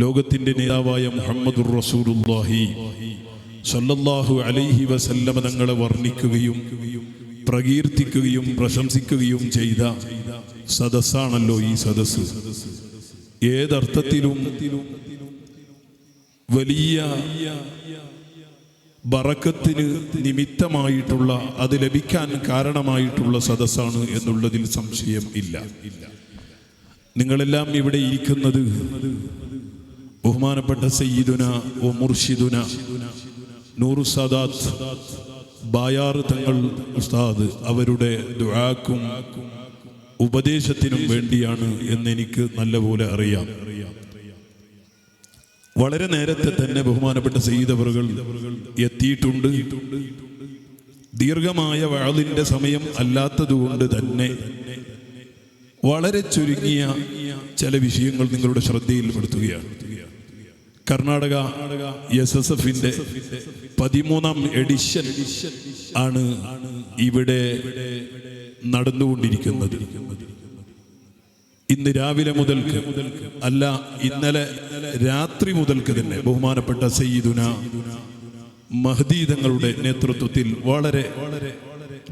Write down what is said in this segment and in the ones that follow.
ലോകത്തിൻ്റെ നേതാവായ മുഹമ്മദുർ റസൂലുള്ളാഹി സ്വല്ലല്ലാഹു അലൈഹി വസല്ലമ തങ്ങളെ വർണ്ണിക്കുകയും പ്രകീർത്തിക്കുകയും പ്രശംസിക്കുകയും ചെയ്ത സദസ്സാണല്ലോ ഈ സദസ്സ്. ഏതർത്ഥത്തിലും വലിയ ബറക്കത്തിന് നിമിത്തമായിട്ടുള്ള, അത് ലഭിക്കാൻ കാരണമായിട്ടുള്ള സദസ്സാണ് എന്നുള്ളതിൽ സംശയം ഇല്ല. നിങ്ങളെല്ലാം ഇവിടെ ഇരിക്കുന്നത് ബഹുമാനപ്പെട്ട സയ്യിദുന വ മുർഷിദുന നൂറു സാദാത്ത് ബായാർ തങ്ങൾ ഉസ്താദ് അവരുടെ ദുആക്കും ഉപദേശത്തിനും വേണ്ടിയാണ് എന്നെനിക്ക് നല്ലപോലെ അറിയാം. വളരെ നേരത്തെ തന്നെ ബഹുമാനപ്പെട്ട സയ്യിദ് അവറുകൾ എത്തിയിട്ടുണ്ട്. ദീർഘമായ വഅളിന്റെ സമയം അല്ലാത്തതുകൊണ്ട് തന്നെ വളരെ ചുരുങ്ങിയ ചില വിഷയങ്ങൾ നിങ്ങളുടെ ശ്രദ്ധയിൽപ്പെടുത്തുകയാണ്. കർണാടക SSFന്റെ 13ാം എഡിഷൻ ആണ് ഇവിടെ നടന്നുകൊണ്ടിരിക്കുന്നത്. ഇന്ന് രാവിലെ മുതൽക്ക് അല്ല, ഇന്നലെ രാത്രി മുതൽക്ക് തന്നെ ബഹുമാനപ്പെട്ട സയ്യിദുന മഹ്ദി തങ്ങളുടെ നേതൃത്വത്തിൽ വളരെ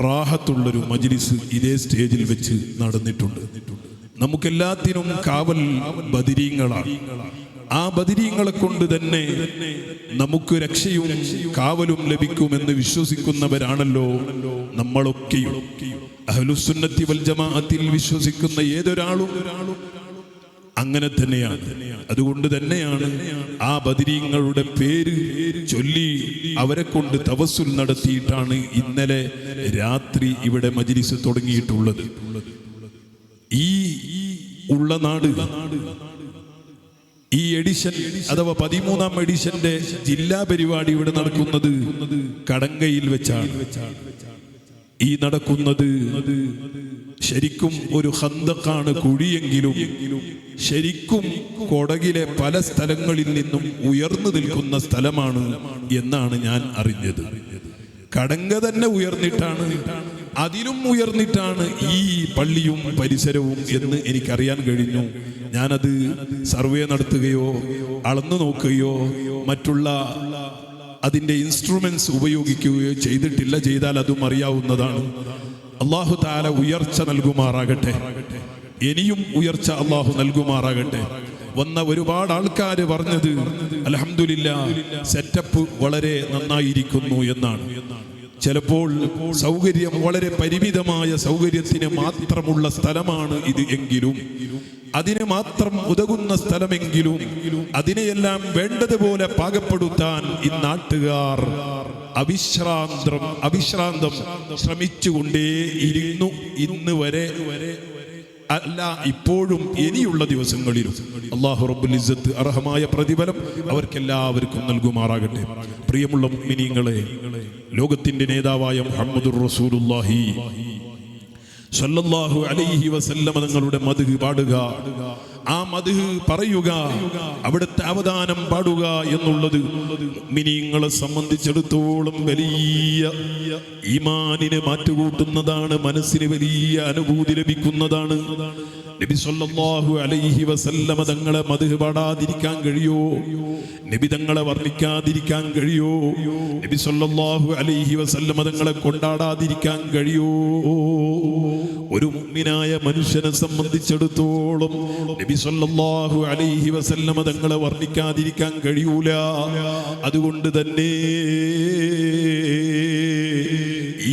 റാഹത്തുള്ളൊരു മജ്ലിസ് ഇതേ സ്റ്റേജിൽ വെച്ച് നടന്നിട്ടുണ്ട്. നമുക്കെല്ലാത്തിനും കാവൽ ബദരീങ്ങളാണ്. ആ ബദരീങ്ങളെ കൊണ്ട് തന്നെ നമുക്ക് രക്ഷയും കാവലും ലഭിക്കുമെന്ന് വിശ്വസിക്കുന്നവരാണല്ലോ നമ്മളൊക്കെയും. അഹ്ലുസുന്നത്തി വൽ ജമാഅത്തിൽ വിശ്വസിക്കുന്ന ഏതൊരാളും അങ്ങനെ തന്നെയാണ്. അതുകൊണ്ട് തന്നെയാണ് ആ ബദരീങ്ങളുടെ പേര് ചൊല്ലി അവരെ കൊണ്ട് തവസ്സുൽ നടത്തിയിട്ടാണ് ഇന്നലെ രാത്രി ഇവിടെ മജ്ലിസ് തുടങ്ങിയിട്ടുള്ളത്. ഈ ഉള്ള നാട് ഈ എഡിഷൻ അഥവാ 13ാം എഡിഷന്റെ ജില്ലാ പരിപാടി ഇവിടെ നടക്കുന്നത് കടങ്കയിൽ വെച്ചാണ്. ഈ നടക്കുന്നത് ശരിക്കും ഒരു ഖന്തഖാണ്, കുഴിയെങ്കിലും ശരിക്കും കൊടകിലെ പല സ്ഥലങ്ങളിൽ നിന്നും ഉയർന്നു നിൽക്കുന്ന സ്ഥലമാണ് എന്നാണ് ഞാൻ അറിഞ്ഞത്. കടങ്ക തന്നെ ഉയർന്നിട്ടാണ്, അതിലും ഉയർന്നിട്ടാണ് ഈ പള്ളിയും പരിസരവും എന്ന് എനിക്കറിയാൻ കഴിഞ്ഞു. ഞാനത് സർവേ നടത്തുകയോ അളന്നു നോക്കുകയോ മറ്റുള്ള അതിൻ്റെ ഇൻസ്ട്രുമെന്റ്സ് ഉപയോഗിക്കുകയോ ചെയ്തിട്ടില്ല. ചെയ്താൽ അതും അറിയാവുന്നതാണ്. അല്ലാഹു തആല ഉയർച്ച നൽകുമാറാകട്ടെ. ഇനിയും ഉയർച്ച അല്ലാഹു നൽകുമാറാകട്ടെ. വന്ന ഒരുപാട് ആൾക്കാർ പറഞ്ഞത് അൽഹംദുലില്ലാഹ് സെറ്റപ്പ് വളരെ നന്നായിരിക്കുന്നു എന്നാണ്. ചിലപ്പോൾ സൗകര്യം വളരെ പരിമിതമായ സൗകര്യത്തിന് മാത്രമുള്ള സ്ഥലമാണ് ഇത് എങ്കിലും, അതിന് മാത്രം ഉതകുന്ന സ്ഥലമെങ്കിലും അതിനെയെല്ലാം വേണ്ടതുപോലെ പാകപ്പെടുത്താൻ ഈ നാട്ടുകാർ അവിശ്രാന്തം ശ്രമിച്ചുകൊണ്ടേയിരുന്നു. ഇന്ന് വരെ അല്ല, ഇപ്പോഴും ഇനിയുള്ള ദിവസങ്ങളിലും അല്ലാഹു റബ്ബുൽ ഇസ്സത്ത് അർഹമായ പ്രതിഫലം അവർക്കെല്ലാവർക്കും നൽകുമാറാകട്ടെ. പ്രിയമുള്ള മുഅ്മിനീങ്ങളെ, ലോകത്തിന്റെ നേതാവായ മുഹമ്മദുർ റസൂലുള്ളാഹി സ്വല്ലല്ലാഹു അലൈഹി വസല്ലമ തങ്ങളുടെ മദ്ഹ് പാടുക, ആ മദ്ഹ് പറയുക, അവിടുത്തെ അവദാനം പാടുക എന്നുള്ളത് മുഅ്മിനീങ്ങളെ സംബന്ധിച്ചിടത്തോളം വലിയ ഈമാനിനെ മാറ്റുകൂട്ടുന്നതാണ്. മനസ്സിന് വലിയ അനുഭൂതി ലഭിക്കുന്നതാണ്. നബി സല്ലല്ലാഹു അലൈഹി വസല്ലമ തങ്ങളെ മദ്ഹ് പാടാതിരിക്കാൻ കഴിയോ? നബി തങ്ങളെ വർണ്ണിക്കാതിരിക്കാൻ കഴിയോ? നബി സല്ലല്ലാഹു അലൈഹി വസല്ലമ തങ്ങളെ കൊണ്ടാടാതിരിക്കാൻ കഴിയോ? ഒരു മുഅ്മിനായ മനുഷ്യനെ സംബന്ധിച്ചിടത്തോളം നബി സല്ലല്ലാഹു അലൈഹി വസല്ലമ തങ്ങളെ വർണ്ണിക്കാതിരിക്കാൻ കഴിയൂല. അതുകൊണ്ട് തന്നെ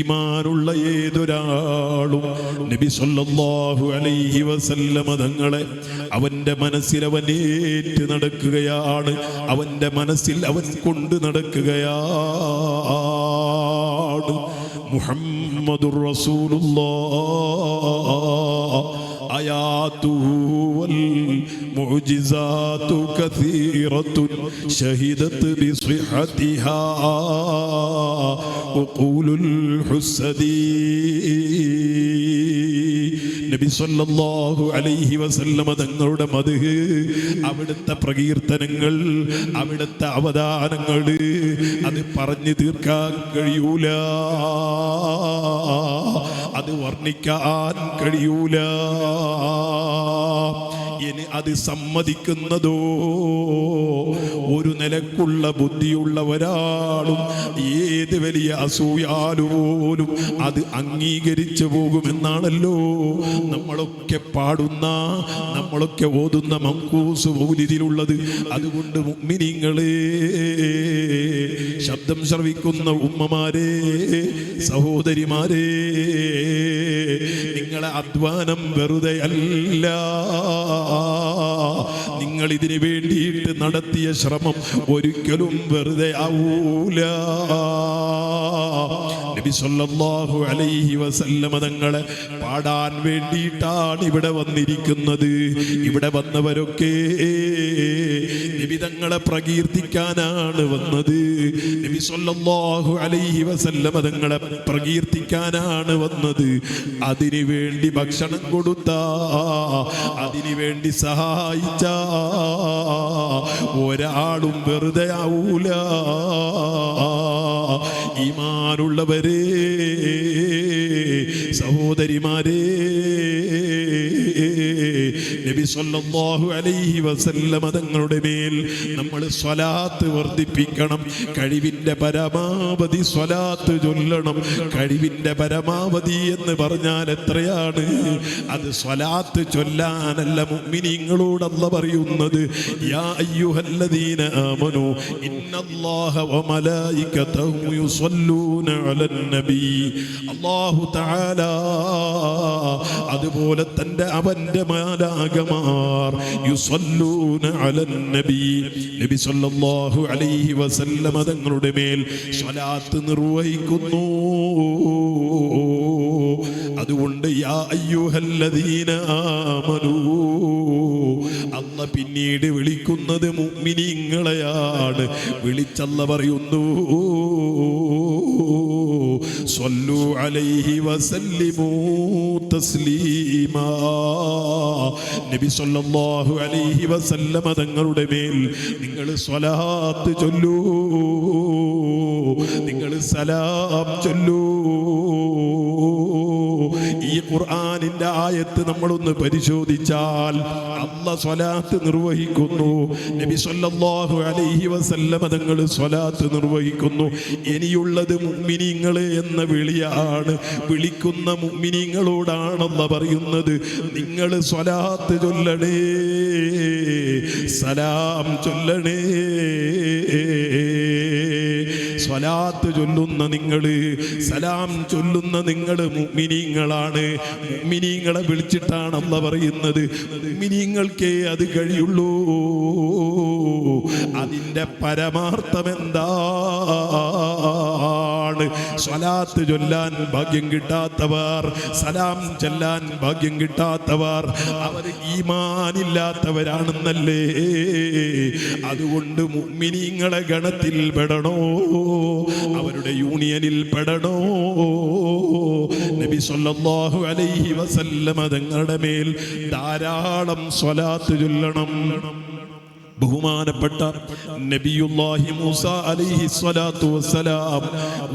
ഈമാനുള്ള ഏതൊരാളും നബി സല്ലല്ലാഹു അലൈഹി വസല്ലമ തങ്ങളെ അവന്റെ മനസ്സിൽ അവൻ ഏറ്റു നടക്കുകയാണ്, അവന്റെ മനസ്സിൽ അവൻ കൊണ്ട് നടക്കുകയാണ്. മുഹമ്മദുർ റസൂലുള്ളാഹ് ആയാതുഹു വൽ മുഅ്ജിസാതു കസീറത്തുൻ ശഹിദത് ബിസിഹതിഹാ ഉഖൂലുൽ ഹുസ്സദി. നബി സല്ലല്ലാഹു അലൈഹി വസല്ലമ തങ്ങളുടെ മദ്ഹ്, അവിടുത്തെ പ്രകീർത്തനങ്ങൾ, അവിടുത്തെ അവദാനങ്ങൾ അത് പറഞ്ഞു തീർക്കാൻ കഴിയൂല, അത് വർണ്ണിക്കാൻ കഴിയൂല. ഇനി അത് സമ്മതിക്കുന്നതോ ഒരു നിലക്കുള്ള ബുദ്ധിയുള്ള ഒരാളും ഏത് വലിയ അസൂയാലുപോലും അത് അംഗീകരിച്ചു പോകുമെന്നാണല്ലോ നമ്മളൊക്കെ പാടുന്ന, നമ്മളൊക്കെ ഓതുന്ന മങ്കൂസ് മൗലിദിലുള്ളത്. അതുകൊണ്ട് മുഅ്മിനീങ്ങളെ, ശബ്ദം ശ്രവിക്കുന്ന ഉമ്മമാരെ, സഹോദരിമാരെ, നിങ്ങളെ അധ്വാനം വെറുതെ അല്ല. നിങ്ങൾ ഇതിനു വേണ്ടിയിട്ട് നടത്തിയ ശ്രമം ഒരിക്കലും വെറുതെ ആവൂല. നബി സല്ലല്ലാഹു അലൈഹി വസല്ലമ തങ്ങളെ പാടാൻ വേണ്ടിയിട്ടാണ് ഇവിടെ വന്നിരിക്കുന്നത്. ഇവിടെ വന്നവരൊക്കെ നബി തങ്ങളെ പ്രകീർത്തിക്കാനാണ് വന്നത്. നബി സല്ലല്ലാഹു അലൈഹി വസല്ലമ തങ്ങളെ പ്രകീർത്തിക്കാനാണ് വന്നത്. അതിനു വേണ്ടി ഭക്ഷണം കൊടുത്ത, അതിനു വേണ്ടി സഹായിച്ച ഒരാളും വെറുതെ ആവൂല. ഈമാനുള്ളവരെ, സഹോദരിമാരെ, നബി സല്ലല്ലാഹു അലൈഹി വസല്ലമ തങ്ങളുടെ മേൽ നമ്മൾ സ്വലാത്ത് വർദ്ധിപ്പിക്കണം. കഴിവിന്റെ പരമാവധി സ്വലാത്ത് ചൊല്ലണം. കഴിവിന്റെ പരമാവധി എന്ന് പറഞ്ഞാൽ എത്രയാണ്? അത് സ്വലാത്ത് ചൊല്ലാനല്ല മുഅ്മിനീങ്ങളോട് അല്ലാഹു പറയുന്നത്. യാ അയ്യുഹല്ലദീന ആമനൂ ഇന്നല്ലാഹ വ മലായികതഹു യുസല്ലൂന അലൻ നബി. അല്ലാഹു തആല അതുപോലെ തന്നെ അവന്റെ മാലാകമാർ യുസല്ലൂന അലൻ നബി, നബി സല്ലല്ലാഹു അലൈഹി വസല്ലമ തങ്ങളുടെ മേൽ സ്വലാത്ത് നിർവഹിക്കുന്നു. അതുകൊണ്ട് യാ അയ്യുഹല്ലദീന ആമനൂ, അല്ലാഹു പിന്നീട് വിളിക്കുന്നത് മുഅ്മിനീങ്ങളെയാണ്. വിളിച്ചല്ല പറയുന്നു സ്വല്ലു അലൈഹി വസല്ലിമൂ തസ്ലീമാ. നബി സല്ലല്ലാഹു അലൈഹി വസല്ലമ തങ്ങളുടെ മേൽ നിങ്ങൾ സ്വലാത്ത് ചൊല്ലൂ, നിങ്ങൾ സലാം ചൊല്ലൂ. ഈ ഖുർആനിന്റെ ആയത്ത് നമ്മളൊന്ന് പരിശോധിച്ചാൽ അല്ലാഹു സ്വലാത്ത് നിർവഹിക്കുന്നു. നബി സല്ലല്ലാഹു അലൈഹി വസല്ലമ തങ്ങൾ സ്വലാത്ത് നിർവഹിക്കുന്നു. ഇനിയുള്ളത് മുഅ്മിനീങ്ങളെ എന്ന വിളിയാണ്. വിളിക്കുന്ന മുഅ്മിനീങ്ങളോടാണ് അല്ലാഹു പറയുന്നത്, നിങ്ങൾ സ്വലാത്ത് ചൊല്ലണേ, സലാം ചൊല്ലണേ. സ്വലാത്ത് ചൊല്ലുന്ന നിങ്ങൾ, സലാം ചൊല്ലുന്ന നിങ്ങൾ മുഅ്മിനീങ്ങളാണ്. മുഅ്മിനീങ്ങളെ വിളിച്ചിട്ടാണ് അല്ലാഹു പറയുന്നത്. മുഅ്മിനീങ്ങൾക്കേ അത് കഴിയുള്ളൂ. അതിൻ്റെ പരമാർത്ഥം എന്താണ്? സ്വലാത്ത് ചൊല്ലാൻ ഭാഗ്യം കിട്ടാത്തവർ, സലാം ചൊല്ലാൻ ഭാഗ്യം കിട്ടാത്തവർ, അവർ ഈമാനില്ലാത്തവരാണെന്നല്ലേ. അതുകൊണ്ട് മുഅ്മിനീങ്ങളെ ഗണത്തിൽ പെടണോ, അവരുടെ യൂണിയനിൽ പെടണോ? നബി സല്ലല്ലാഹു അലൈഹി വസല്ലമ തങ്ങളുടെ മേൽ ധാരാളം സ്വലാത്ത് ചൊല്ലണം. ബഹുമാനപ്പെട്ട നബിയുല്ലാഹി മൂസ അലൈഹി സ്വലാത്തു വസ്സലാം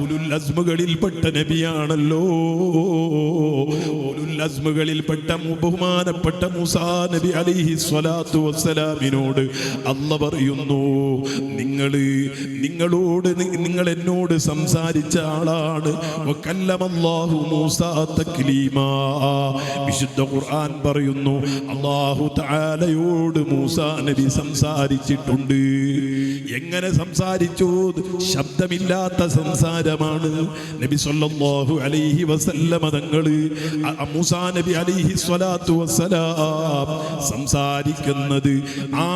ഉലുൽ അസ്മുകളിൽപ്പെട്ട നബിയാണല്ലോ. ഉലുൽ അസ്മുകളിൽപ്പെട്ട ബഹുമാനപ്പെട്ട മൂസാ നബി അലൈഹി സ്വലാത്തു വസ്സലാമിനോട് അല്ലാഹു പറയുന്നു, നിങ്ങൾ എന്നോട് സംസാരിച്ച ആളാണ്. വകല്ലമല്ലാഹു മൂസാ തക്ലീമാ. വിശുദ്ധ ഖുർആൻ പറയുന്നു, അല്ലാഹു തആലയോട് മൂസാ നബി സംസാരിച്ചിട്ടുണ്ട്. എങ്ങനെ സംസാരിച്ചു? ശബ്ദമില്ലാത്ത സംസാരമാണ്. നബി സല്ലല്ലാഹു അലൈഹി വസല്ലമ തങ്ങൾ മൂസാ നബി അലൈഹി സ്വലാത്തു വസ്സലാം സംസാരിക്കുന്നത്, ആ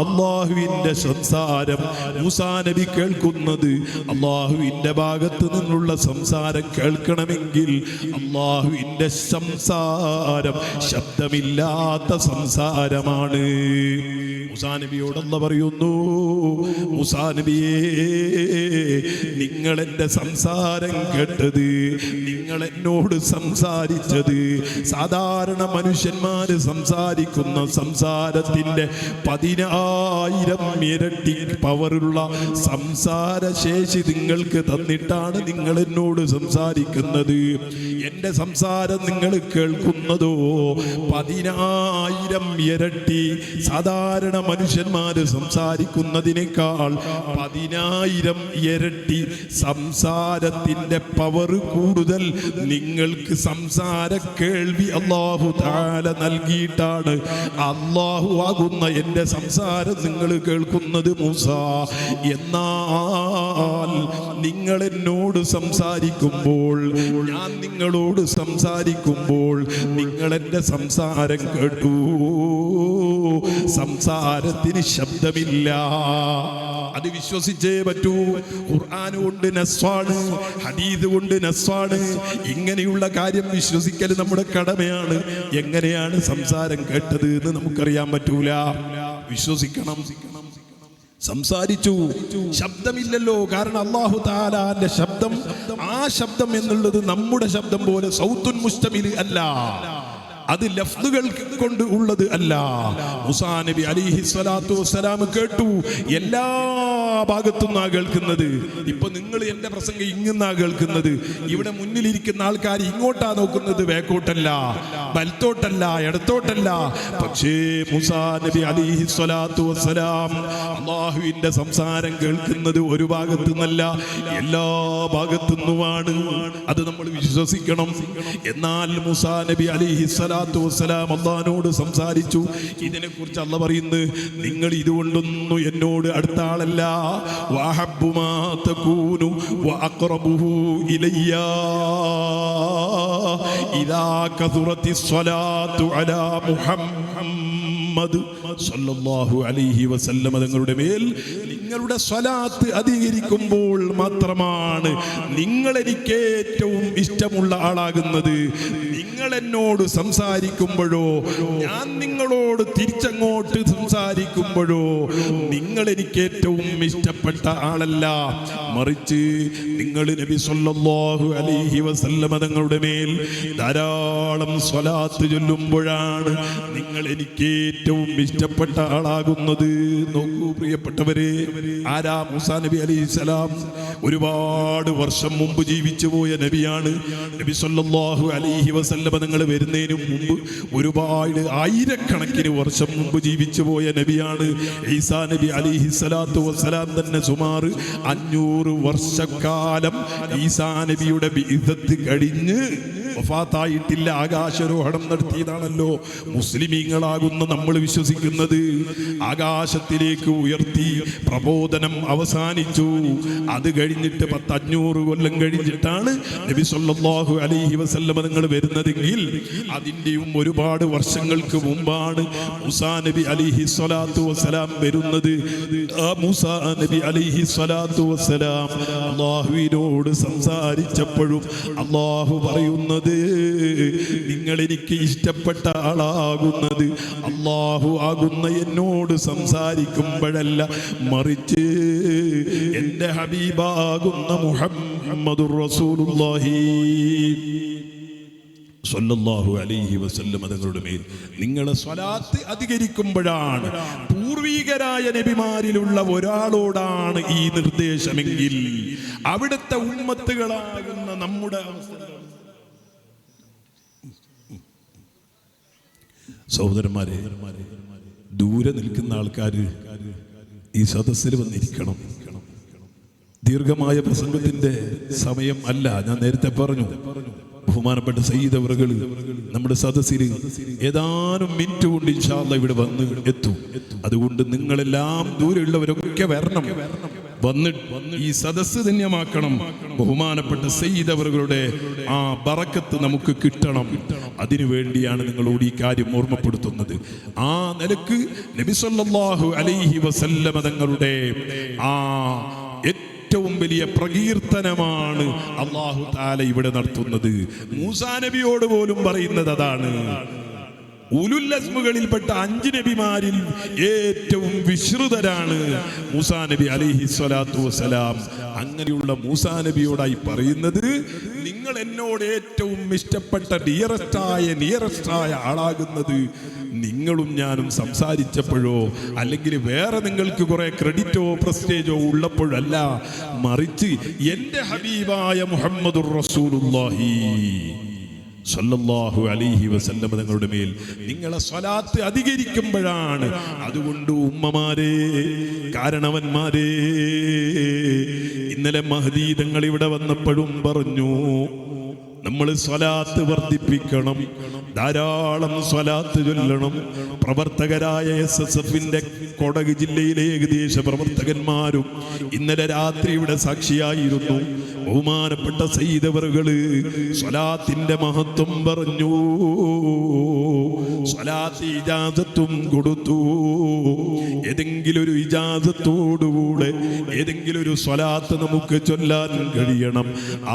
അല്ലാഹുവിൻ്റെ സംസാരം മൂസാ നബി കേൾക്കുന്നത്. അല്ലാഹുവിൻ്റെ ഭാഗത്ത് നിന്നുള്ള സംസാരം കേൾക്കണമെങ്കിൽ അല്ലാഹുവിൻ്റെ സംസാരം ശബ്ദമില്ലാത്ത സംസാരമാണ്. മൂസാ നബിയോട് അല്ലാഹു പറയുന്നു, മൂസാ നബിയേ, നിങ്ങൾ എൻ്റെ സംസാരം കേട്ടത്, നിങ്ങൾ എന്നോട് സംസാരിച്ചത് സാധാരണ മനുഷ്യന്മാര് സംസാരിക്കുന്ന സംസാരത്തിൻ്റെ 10,000 ഇരട്ടി പവറുള്ള സംസാരശേഷി നിങ്ങൾക്ക് തന്നിട്ടാണ് നിങ്ങൾ എന്നോട് സംസാരിക്കുന്നത്. എന്റെ സംസാരം നിങ്ങൾ കേൾക്കുന്നതോ 10,000 ഇരട്ടി. സാധാരണ മനുഷ്യന്മാര് സംസാരിക്കുന്നതിനേക്കാൾ 10,000 ഇരട്ടി സംസാരത്തിന്റെ പവർ കൂടുതൽ നിങ്ങൾക്ക് സംസാര കേൾവി അല്ലാഹു തആല നൽകിയിട്ടാണ്. അല്ലാഹു ആകുന്ന എന്റെ സംസാരം നിങ്ങൾ കേൾക്കുന്നത് മൂസ. എന്നാൽ നിങ്ങൾ എന്നോട് സംസാരിക്കുമ്പോൾ, ഞാൻ നിങ്ങളോട് സംസാരിക്കുമ്പോൾ നിങ്ങൾ എന്റെ സംസാരം കേട്ടു. സംസാരത്തിന് ശബ്ദമില്ല. അത് വിശ്വസിച്ചേ പറ്റൂ. ഖുർആൻ കൊണ്ട് നസ്വാണ്, ഹദീസ് കൊണ്ട് നസ്വാണ്. ഇങ്ങനെയുള്ള കാര്യം വിശ്വസിക്കൽ നമ്മുടെ കടമയാണ്. എങ്ങനെയാണ് സംസാരം കേട്ടത് എന്ന് നമുക്കറിയാൻ പറ്റൂല. വിശ്വസിക്കണം. സംസാരിച്ചു, ശബ്ദമില്ലല്ലോ. കാരണം അല്ലാഹു തആലാന്റെ ശബ്ദം, ആ ശബ്ദം എന്നുള്ളത് നമ്മുടെ ശബ്ദം പോലെ സൗത്തുൻ മുസ്തമിൽ അല്ല, അത് ലഫ്ദുകൾ കൊണ്ട് ഉള്ളത് അല്ല. മൂസാ നബി അലൈഹി സ്വലാത്തു വസ്സലാം കേട്ടു. എല്ലാ ഭാഗത്തുനിന്നാ കേൾക്കുന്നത്. ഇപ്പൊ നിങ്ങൾ എന്റെ പ്രസംഗം ഇങ്ങുന്നാ കേൾക്കുന്നത്. ഇവിടെ മുന്നിലിരിക്കുന്ന ആൾക്കാർ ഇങ്ങോട്ടാ നോക്കുന്നത്, വേക്കോട്ടല്ല, വലത്തോട്ടല്ല, ഇടത്തോട്ടല്ല. പക്ഷേ മൂസാ നബി അലൈഹി സ്വലാത്തു വസ്സലാം അല്ലാഹുവിന്റെ സംസാരം കേൾക്കുന്നത് ഒരു ഭാഗത്തു നിന്നല്ല, എല്ലാ ഭാഗത്തുനിന്നുമാണ്. അത് നമ്മൾ വിശ്വസിക്കണം. എന്നാൽ മൂസാ നബി അലൈഹി സ്വലാത്തു വസ്സലാം അല്ലാഹുവോട് സംസാരിച്ചു. ഇതിനെക്കുറിച്ച് അല്ലാഹു പറയുന്നു, നിങ്ങൾ ഇതുകൊണ്ടൊന്നും എന്നോട് അടുത്ത ആളല്ല. വഅഹബ്ബു മാ തകൂനു വഅഖറബുഹു ഇലയ്യ ഇദാ കസുറത്തിസ് സ്വലാത്തു അലാ മുഹമ്മദ് സല്ലല്ലാഹു അലൈഹി വസല്ലം തങ്ങളുടെ മേൽ നിങ്ങളുടെ സ്വലാത്ത് അധികരിക്കുമ്പോൾ മാത്രമാണ് നിങ്ങൾ എനിക്ക് ഏറ്റവും ഇഷ്ടമുള്ള ആളാകുന്നത്. നിങ്ങൾ എന്നോട് സംസാരിക്കുമ്പോഴോ, ഞാൻ നിങ്ങളോട് തിരിച്ചങ്ങോട്ട് സംസാരിക്കുമ്പോഴോ നിങ്ങൾ എനിക്ക് ഏറ്റവും ഇഷ്ടപ്പെട്ട ആളല്ല. മറിച്ച് നിങ്ങൾ നബി സല്ലല്ലാഹു അലൈഹി വസല്ലം തങ്ങളുടെ മേൽ ധാരാളം സ്വലാത്ത് ചൊല്ലുമ്പോഴാണ് നിങ്ങൾ എനിക്ക് ഏറ്റവും ഇഷ്ടപ്പെട്ട ആളാകുന്നത്. നോക്കൂ പ്രിയപ്പെട്ടവരെ, ആരാ മൂസാ നബി അലൈഹിസ്സലാം? ഒരുപാട് വർഷം മുമ്പ് ജീവിച്ചു പോയ നബിയാണ്. നബി സല്ലല്ലാഹു അലൈഹി വസല്ലം നിങ്ങൾ വരുന്നതിന് മുമ്പ് ഒരുപാട് ആയിരക്കണക്കിന് വർഷം മുമ്പ് ജീവിച്ചു പോയ നബിയാണ്. ഈസാ നബി അലൈഹിസ്സലാത്തു വസ്സലാം തന്നെ സുമാർ 500 വർഷക്കാലം ഈസാ നബിയുടെ ബിഇസത്ത് കഴിഞ്ഞ് വഫാത്തായിട്ടില്ല. ആകാശാരോഹണം നടത്തിയതാണല്ലോ മുസ്ലിമീങ്ങളാകുന്ന നമ്മൾ വിശ്വസിക്കുന്നത്. ആകാശത്തിലേക്ക് ഉയർത്തി പ്രബോധനം അവസാനിച്ചു. അത് കഴിഞ്ഞിട്ട് 500 കൊല്ലം കഴിഞ്ഞിട്ടാണ് നബി സല്ലല്ലാഹു അലൈഹി വസല്ലം നിങ്ങൾ വരുന്നതെങ്കിൽ അതിൻ്റെയും ഒരുപാട് വർഷങ്ങൾക്ക് മുമ്പാണ് മൂസാ നബി അലൈഹി സ്വലാത്തു വസ്സലാം വരുന്നത്. ആ മൂസാ നബി അലൈഹി സ്വലാത്തു വസ്സലാം അല്ലാഹുവിനോട് സംസാരിച്ചപ്പോഴും അല്ലാഹു പറയുന്നത്, നിങ്ങൾ എനിക്ക് ഇഷ്ടപ്പെട്ട ആളാകുന്നത് അല്ലാഹു ആകുന്ന എന്നോട് സംസാരിക്കുമ്പോഴല്ല, മറിച്ച് എൻ്റെ ഹബീബാകുന്ന മുഹമ്മദുർ റസൂലുള്ളാഹി സ്വല്ലല്ലാഹു അലൈഹി വസല്ലം തങ്ങളുടെ മേൽ നിങ്ങളെ സ്വലാത്ത് അധികരിക്കുമ്പോഴാണ്. പൂർവികരായ നബിമാരിലുള്ള ഒരാളോടാണ് ഈ നിർദ്ദേശമെങ്കിൽ അവിടുത്തെ ഉമ്മത്തുകളാകുന്ന നമ്മുടെ സഹോദരന്മാരെ, ദൂരെ നിൽക്കുന്ന ആൾക്കാർ ഈ സദസ്സിൽ വന്നിരിക്കണം. ദീർഘമായ പ്രസംഗത്തിന്റെ സമയം അല്ല. ഞാൻ നേരത്തെ പറഞ്ഞു, ബഹുമാനപ്പെട്ട സയ്യിദ് അവറുകൾ നമ്മുടെ സദസ്സിൽ ഏതാനും മിനിറ്റ് കൊണ്ട് ഇൻഷാ അല്ലാഹ് ഇവിടെ വന്ന് എത്തും. അതുകൊണ്ട് നിങ്ങളെല്ലാം ദൂരെയുള്ളവരൊക്കെ വരണം, വന്ന് ഈ സദസ്സ് ധന്യമാക്കണം. ബഹുമാനപ്പെട്ട സയ്യിദ് അവറുകളുടെ ആ ബറക്കത്ത് നമുക്ക് കിട്ടണം. അതിനു വേണ്ടിയാണ് നിങ്ങളോട് ഈ കാര്യം ഓർമ്മപ്പെടുത്തുന്നത്. ആ നിലക്ക് നബി സല്ലല്ലാഹു അലൈഹി വസല്ലം തങ്ങളുടെ ആ ഏറ്റവും വലിയ പ്രകീർത്തനമാണ് അല്ലാഹു തആല ഇവിടെ നടത്തുന്നത്. മൂസാ നബിയോട് പോലും പറയുന്നത് അതാണ്. ഉലുൽ അസ്മുകളിൽപ്പെട്ട 5 നബിമാരിൽ ഏറ്റവും വിശ്രുതരാണ് മൂസാ നബി അലൈഹി സ്വലാത്തു വസ്സലാം. അങ്ങനെയുള്ള മൂസാ നബിയോടായി പറയുന്നത്, നിങ്ങൾ എന്നോട് ഏറ്റവും ഇഷ്ടപ്പെട്ട നിയറസ്റ്റായ ആളാകുന്നത് നിങ്ങളും ഞാനും സംസാരിച്ചപ്പോഴോ അല്ലെങ്കിൽ വേറെ നിങ്ങൾക്ക് കുറെ ക്രെഡിറ്റോ പ്രസ്റ്റേജോ ഉള്ളപ്പോഴല്ല, മറിച്ച് എൻ്റെ ഹബീബായ മുഹമ്മദുർ റസൂലുള്ളാഹി സല്ലല്ലാഹു അലൈഹി വസല്ലം തങ്ങളുടെ മേൽ നിങ്ങളെ സ്വലാത്ത് അധികരിക്കുമ്പോഴാണ്. അതുകൊണ്ട് ഉമ്മമാരെ, കാരണവന്മാരെ, ഇന്നലെ മഹദി തങ്ങൾ ഇവിടെ വന്നപ്പോഴും പറഞ്ഞു, നമ്മൾ സ്വലാത്ത് വർദ്ധിപ്പിക്കണം, ധാരാളം സ്വലാത്ത് ചൊല്ലണം. പ്രവർത്തകരായ SSFന്റെ കൊടക് ജില്ലയിലെ ഏകദേശ പ്രവർത്തകന്മാരും ഇന്നലെ രാത്രി ഇവിടെ സാക്ഷിയായിരുന്നു. ബഹുമാനപ്പെട്ട സയ്യിദ് അവറുകള് സ്വലാത്തിന്റെ മഹത്വം പറഞ്ഞു, സ്വലാത്ത് ഇജാസത്തും കൊടുത്തു. ഏതെങ്കിലും ഒരു ഇജാസത്തോടുകൂടെ ഏതെങ്കിലും ഒരു സ്വലാത്ത് നമുക്ക് ചൊല്ലാൻ കഴിയണം.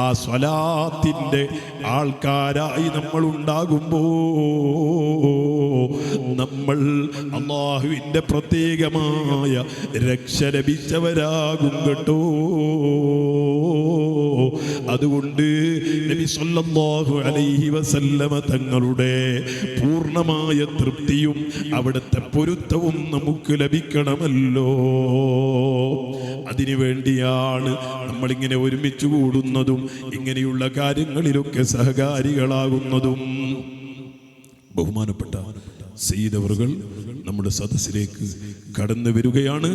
ആ സ്വലാത്തിന്റെ ആൾക്കാരായി നമ്മൾ ഉണ്ടാകുമ്പോ നമ്മൾ അല്ലാഹുവിന്റെ പ്രത്യേകമായ രക്ഷ ലഭിച്ചവരാകും കേട്ടോ. അതുകൊണ്ട് നബി സല്ലല്ലാഹു അലൈഹി വസല്ലമ തങ്ങളുടെ പൂർണ്ണമായ തൃപ്തിയും അവിടുത്തെ പൊരുത്തവും നമുക്ക് ലഭിക്കണമല്ലോ. അതിനു വേണ്ടിയാണ് നമ്മളിങ്ങനെ ഒരുമിച്ച് കൂടുന്നതും ഇങ്ങനെയുള്ള കാര്യങ്ങളിലൊക്കെ സഹകാരികളാകുന്നതും. ബഹുമാനപ്പെട്ട സയ്യിദ് അവറുകൾ നമ്മുടെ സദസ്സിലേക്ക് കടന്നു വരികയാണ്.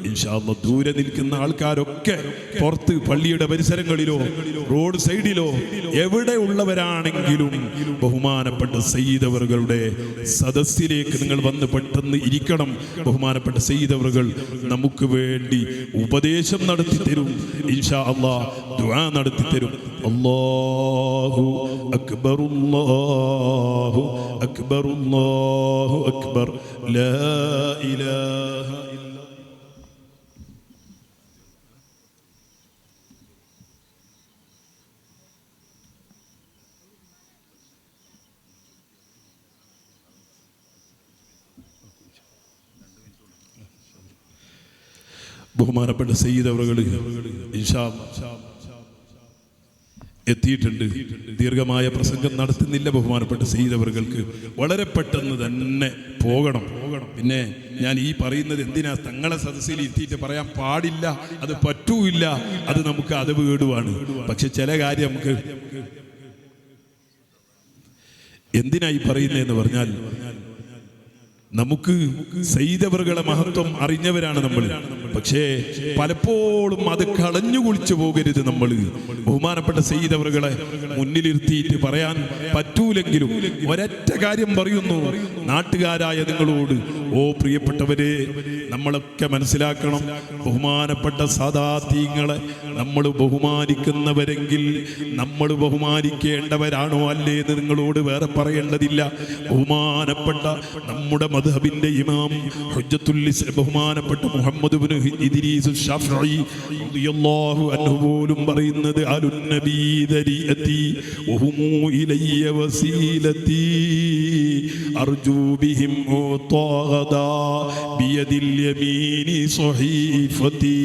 ഇൻഷാ അല്ലാഹ് ദൂരെ നിൽക്കുന്ന ആൾക്കാരൊക്കെ പുറത്ത് പള്ളിയുടെ പരിസരങ്ങളിലോ റോഡ് സൈഡിലോ എവിടെ ഉള്ളവരാണെങ്കിലും ബഹുമാനപ്പെട്ട സയ്യിദ് അവറുകളുടെ സദസ്സിലേക്ക് നിങ്ങൾ വന്ന് പെട്ടെന്ന് ഇരിക്കണം. ബഹുമാനപ്പെട്ട സയ്യിദ് അവറുകൾ നമുക്ക് വേണ്ടി ഉപദേശം നടത്തി തരും. ഇൻഷാ അല്ലാഹ് ദുആ നടത്തി തരും. അല്ലാഹു അക്ബർ, അല്ലാഹു അക്ബർ, അല്ലാഹു അക്ബർ, ലാ ഇലാഹ ഇല്ല. ബഹുമാനപ്പെട്ട സയ്യിദ് അവറുകൾ ഇൻഷാ അല്ലാഹ് എത്തിയിട്ടുണ്ട്. ദീർഘമായ പ്രസംഗം നടത്തുന്നില്ല. ബഹുമാനപ്പെട്ട സയ്യിദ് അവറുകൾക്ക് വളരെ പെട്ടെന്ന് തന്നെ പോകണം. പിന്നെ ഞാൻ ഈ പറയുന്നത് എന്തിനാ, തങ്ങളെ സദസ്സിൽ എത്തിയിട്ട് പറയാൻ പാടില്ല, അത് പറ്റൂല്ല, അത് നമുക്ക് അതവ് കേടുവാണ്. പക്ഷെ ചില കാര്യം നമുക്ക് എന്തിനായി പറയുന്നതെന്ന് പറഞ്ഞാൽ, നമുക്ക് സയ്യിദ് അവറുകളുടെ മഹത്വം അറിഞ്ഞവരാണ് നമ്മൾ. പക്ഷേ പലപ്പോഴും അത് കളഞ്ഞു കുളിച്ചു പോകരുത്. നമ്മൾ ബഹുമാനപ്പെട്ട സയ്യിദ് അവറുകളെ മുന്നിലിരുത്തിയിട്ട് പറയാൻ പറ്റൂലെങ്കിലും ഒരൊറ്റ കാര്യം പറയുന്നു നാട്ടുകാരായ നിങ്ങളോട്. ഓ പ്രിയപ്പെട്ടവരെ, നമ്മളൊക്കെ മനസ്സിലാക്കണം, ബഹുമാനപ്പെട്ട സാദാതീങ്ങളെ നമ്മൾ ബഹുമാനിക്കുന്നവരെങ്കിൽ നമ്മൾ ബഹുമാനിക്കേണ്ടവരാണോ അല്ലേ എന്ന് നിങ്ങളോട് വേറെ പറയേണ്ടതില്ല. ബഹുമാനപ്പെട്ട നമ്മുടെ മദ്ഹബിന്റെ ഇമാം ഹുജ്ജത്തുൽ ഇസ്ലാം ബഹുമാനപ്പെട്ട മുഹമ്മദ് ഇബ്നു ഇദ്രീസ് ശാഫിഈ റളിയല്ലാഹു അൻഹു പോലും പറയുന്നത്, അലുൻ നബി ദരിഅതി വഹുമു ഇലയ്യ വസീലതി അർജു ബിഹിം ഉതാഗദാ ബിയദിൽ യമീനി സ്വഹീഫതി.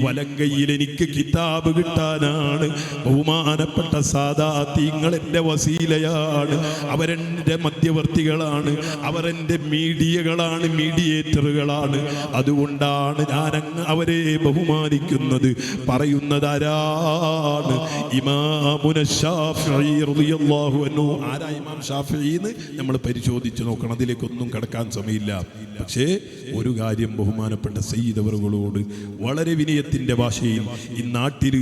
വലങ്കയിൽ എനിക്ക് കിതാബ് കിട്ടാനാണ് ബഹുമാനപ്പെട്ട സാദാതീങ്ങൾ എൻ്റെ വസീലയാണ്, അവരെൻ്റെ മധ്യവർത്തികളാണ്, അവരെൻ്റെ മീഡിയകളാണ്, മീഡിയേറ്ററുകളാണ്. അതുകൊണ്ടാണ് ഞാൻ അവരെ ബഹുമാനിക്കുന്നത്. പറയുന്നത് ആരാണ്? ഇമാമുന ശാഫിഈ റളിയല്ലാഹു അൻഹു. ആരാ ഇമാം ശാഫിഈ എന്ന് നമ്മൾ പരിശോധിച്ച് നോക്കണം. അതിലേക്കൊന്നും കടക്കാൻ സമയമില്ല. പക്ഷേ ഒരു കാര്യം ബഹുമാനപ്പെട്ട സയ്യിദ് അവറുകളോട് വളരെ വിനയത്തിന്റെ ഭാഷയിൽ ഈ നാട്ടിൽ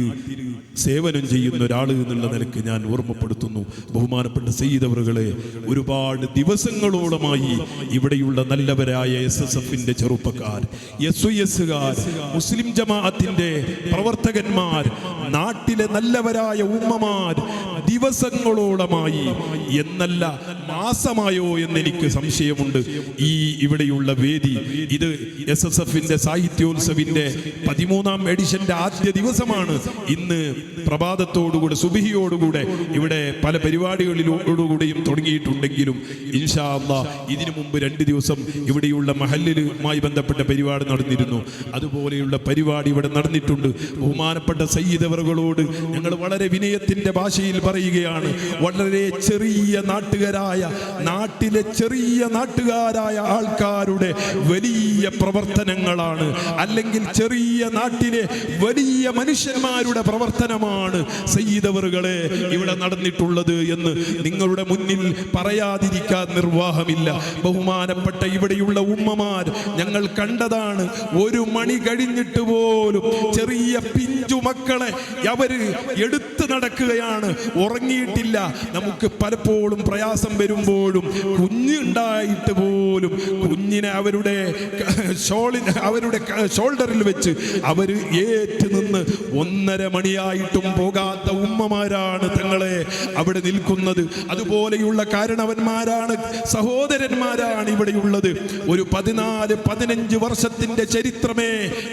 സേവനം ചെയ്യുന്ന ഒരാൾ എന്നുള്ള നിലയ്ക്ക് ഞാൻ ഓർമ്മപ്പെടുത്തുന്നു. ബഹുമാനപ്പെട്ട സയ്യിദ് അവറുകളെ ഒരുപാട് ദിവസങ്ങളോളമായി ഇവിടെയുള്ള നല്ലവരായ SSFന്റെ ചെറുപ്പക്കാർ, SYSകാർ, മുസ്ലിം ജമാഅത്തിന്റെ പ്രവർത്തകന്മാർ, നാട്ടിലെ നല്ലവരായ ഉമ്മമാർ ദിവസങ്ങളോളമായി എന്നല്ല മാസമായോ എന്നെനിക്ക് സംശയമുണ്ട്. ഈ ഇവിടെയുള്ള വേദി ഇത് SSFന്റെ സാഹിത്യോത്സവിന്റെ 13ാം എഡിഷന്റെ ആദ്യ ദിവസമാണ്. ഇന്ന് പ്രഭാതത്തോടുകൂടെ സുബഹിയോടുകൂടെ ഇവിടെ പല പരിപാടികളിലോടുകൂടെയും തുടങ്ങിയിട്ടുണ്ടെങ്കിലും ഇൻഷാ അല്ലാഹ് ഇതിനു മുമ്പ് 2 ദിവസം ഇവിടെയുള്ള മഹല്ലുമായി ബന്ധപ്പെട്ട പരിപാടി നടന്നിരുന്നു. അതുപോലെയുള്ള പരിപാടി ഇവിടെ നടന്നിട്ടുണ്ട്. ബഹുമാനപ്പെട്ട സയ്യിദ് അവറുകളോട് ഞങ്ങൾ വളരെ വിനയത്തിന്റെ ഭാഷയിൽ പറയുകയാണ്, വളരെ ചെറിയ നാട്ടുകാരായ നാട്ടിലെ ചെറിയ നാട്ടുകാരായ ആൾക്കാരുടെ വലിയ പ്രവർത്തനങ്ങളാണ്, അല്ലെങ്കിൽ ചെറിയ നാട്ടിലെ വലിയ മനുഷ്യന്മാരുടെ പ്രവർത്തനമാണ് സയ്യിദവറുകളെ ഇവിടെ നടന്നിട്ടുള്ളത് എന്ന് നിങ്ങളുടെ മുന്നിൽ പറയാതിരിക്കാൻ നിർവാഹമില്ല. ബഹുമാനപ്പെട്ട ഇവിടെയുള്ള ഉമ്മമാർ ഞങ്ങൾ കണ്ടതാണ്. ഒരു മണി കഴിഞ്ഞിട്ട് പോലും ചെറിയ പിഞ്ചു മക്കളെ അവര് എടുത്തു നടക്കുകയാണ്, ഉറങ്ങിയിട്ടില്ല. നമുക്ക് പലപ്പോഴും പ്രയാസം വരുമ്പോഴും കുഞ്ഞുണ്ടായിട്ട് പോലും കുഞ്ഞിനെ അവരുടെ ഷോൾഡറിൽ വെച്ച് അവര് ഏറ്റ് നിന്ന് 1.5 മണിയായിട്ടും പോകാത്ത ഉമ്മമാരാണ് തങ്ങളെ അവിടെ നിൽക്കുന്നത്. അതുപോലെയുള്ള കാരണവന്മാരാണ്, സഹോദരന്മാരാണ് ഇവിടെയുള്ളത്. ഒരു 14-15 വർഷത്തിന്റെ ചരിത്രമേ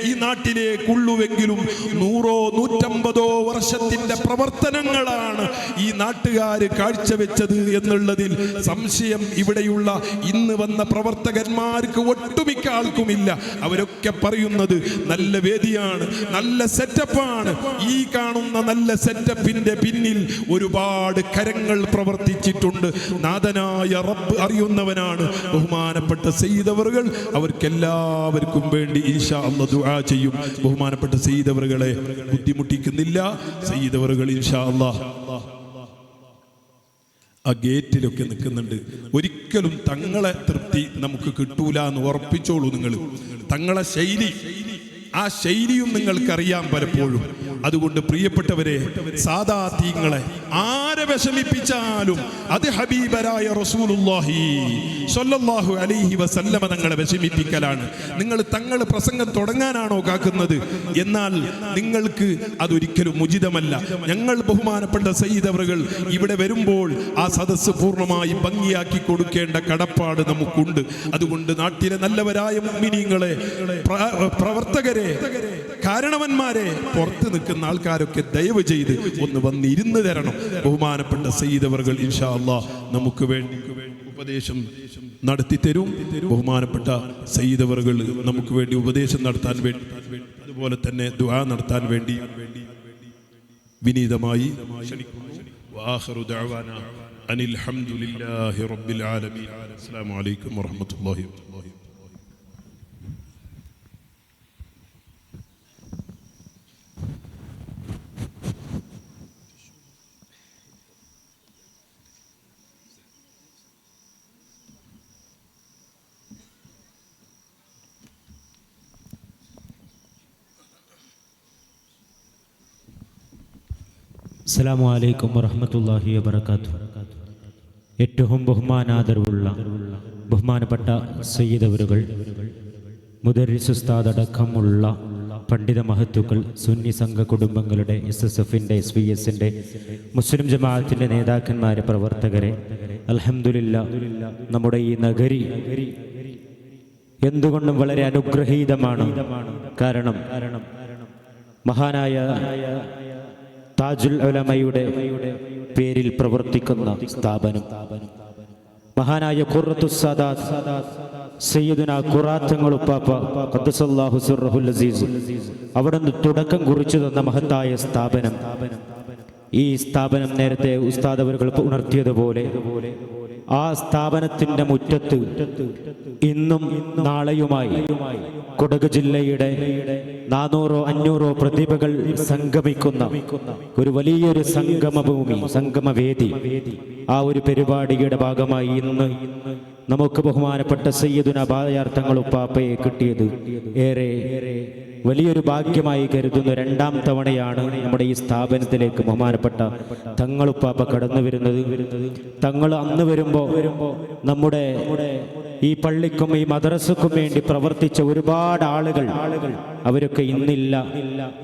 ഈ നാട്ടിലേക്കുള്ളുവെങ്കിലും 100-150 വർഷത്തിന്റെ പ്രവർത്തനങ്ങളാണ് ഈ നാട്ടുകാര് കാഴ്ചവെച്ചത് എന്നുള്ളതിൽ സംശയം ഇവിടെയുള്ള ഇന്ന് വന്ന പ്രവർത്തകന്മാർക്ക് ഒട്ടുമിക്ക ആൾക്കുമില്ല. അവരൊക്കെ പറയുന്നത് നല്ല വേദിയാണ്, നല്ല സെറ്റപ്പാണ്. ഈ കാണുന്ന നല്ല സെറ്റപ്പിന്റെ പിന്നിൽ ഒരുപാട് കരങ്ങൾ പ്രവർത്തിച്ചിട്ടുണ്ട്. നാഥനായ റബ്ബ് അറിയുന്നവനാണ്. ബഹുമാനപ്പെട്ട സയ്യിദവറുകൾ അവർക്കെല്ലാവർക്കും വേണ്ടി ഇൻഷാ അല്ലാഹ് ദുആ ചെയ്യും. ബഹുമാനപ്പെട്ട സയ്യിദവറുകളെ ബുദ്ധിമുട്ടിക്കുന്നില്ല. സയ്യിദവറുകൾ ഇൻഷാ അല്ലാഹ് ആ ഗേറ്റിലൊക്കെ നിൽക്കുന്നുണ്ട്. ഒരിക്കലും തങ്ങളെ തൃപ്തി നമുക്ക് കിട്ടൂല എന്ന് ഉറപ്പിച്ചോളൂ. നിങ്ങൾ തങ്ങളെ ശൈലി, ആ ശൈലിയും നിങ്ങൾക്കറിയാം പലപ്പോഴും. അതുകൊണ്ട് പ്രിയപ്പെട്ടവരെ, സാദാതീങ്ങളെ ആരെ വിഷമിപ്പിച്ചാലും അത് ഹബീബരായ റസൂലുള്ളാഹി സ്വല്ലല്ലാഹു അലൈഹി വസല്ലമ തങ്ങളെ വിഷമിപ്പിക്കലാണ്. നിങ്ങൾ തങ്ങൾ പ്രസംഗം തുടങ്ങാനാണോ കാക്കുന്നത്? എന്നാൽ നിങ്ങൾക്ക് അതൊരിക്കലും ഉചിതമല്ല. ഞങ്ങൾ ബഹുമാനപ്പെട്ട സയ്യിദവറുകൾ ഇവിടെ വരുമ്പോൾ ആ സദസ്സ് പൂർണ്ണമായി ഭംഗിയാക്കി കൊടുക്കേണ്ട കടപ്പാട് നമുക്കുണ്ട്. അതുകൊണ്ട് നാട്ടിലെ നല്ലവരായ മുഅ്മിനീങ്ങളെ, പ്രവർത്തകരെ, കാരണവന്മാരെ, പുറത്ത് നിൽക്കുന്ന ആൾക്കാരൊക്കെ ദയവ് ചെയ്ത് ഒന്ന് വന്നിരുന്ന് തരണം. ബഹുമാനപ്പെട്ട സയ്യിദവറുകൾ ഇൻഷാ അല്ലാഹ് നമുക്ക് വേണ്ടി ഉപദേശം നടത്തി തരും. ബഹുമാനപ്പെട്ട സയ്യിദവറുകൾ നമുക്ക് വേണ്ടി ഉപദേശം നടത്താൻ വേണ്ടി, അതുപോലെ തന്നെ ദുആ നടത്താൻ വേണ്ടി വിനീതമായി ക്ഷണിക്കുന്നു. വആഖിറു ദഅവാനാ അനിൽ ഹംദുലില്ലാഹി റബ്ബിൽ ആലമീൻ. അസ്സലാമു അലൈക്കും വറഹ്മത്തുള്ളാഹി വബറകാതുഹു. അസ്സലാമു അലൈക്കും വറഹ്മത്തുള്ളാഹി വബറകാതുഹു. ഏറ്റവും ബഹുമാനാദരവുള്ള ബഹുമാനപ്പെട്ട സയ്യിദവറുകൾ, മുദർരിസ് ഉസ്താദ് അടക്കമുള്ള പണ്ഡിത മഹത്തുക്കൾ, സുന്നി സംഘ കുടുംബങ്ങളുടെ, SSFന്റെ, SVSന്റെ, മുസ്ലിം ജമാഅത്തിന്റെ നേതാക്കന്മാരെ, പ്രവർത്തകരെ, അൽഹംദുലില്ലാഹ് നമ്മുടെ ഈ നഗരി എന്തുകൊണ്ടും വളരെ അനുഗ്രഹീതമാണ്. കാരണം മഹാനായ താജുൽ ഉലമയുടെ പേരിൽ പ്രവർത്തിക്കുന്ന സ്ഥാപനം, മഹാനായ ഖുറത്തുസ് സാദാത്ത് സയ്യിദുന ഖുറാത്തങ്ങൾ ഉപ്പാപ്പ ഖദ്ദസല്ലാഹു സിർറഹുൽ അസീസ് അവിടുന്ന് തുടക്കം കുറിച്ചു തന്ന മഹത്തായ സ്ഥാപനം. ഈ സ്ഥാപനം നേരത്തെ ഉസ്താദ് അവറുകൾ ഉണർത്തിയതുപോലെ ആ സ്ഥാപനത്തിന്റെ മുറ്റത്ത് ഇന്നും നാളെയുമായി കൊടക് ജില്ലയുടെ 400-500 പ്രതിഭകൾ സംഗമിക്കുന്ന ഒരു വലിയൊരു സംഗമഭൂമി, സംഗമവേദി. ആ ഒരു പരിപാടിയുടെ ഭാഗമായി ഇന്ന് നമുക്ക് ബഹുമാനപ്പെട്ട സയ്യിദുന ബായാർത്ഥങ്ങൾ ഉപ്പാപ്പയെ കിട്ടിയത് ഏറെ വലിയൊരു ഭാഗ്യമായി കരുതുന്നു. 2ാം തവണയാണ് നമ്മുടെ ഈ സ്ഥാപനത്തിലേക്ക് ബഹുമാനപ്പെട്ട തങ്ങളുപ്പാപ്പ കടന്നു വരുന്നത്. തങ്ങൾ അന്ന് വരുമ്പോൾ നമ്മുടെ ഈ പള്ളിക്കും ഈ മദ്രസക്കും വേണ്ടി പ്രവർത്തിച്ച ഒരുപാട് ആളുകൾ അവരൊക്കെ ഇന്നില്ല.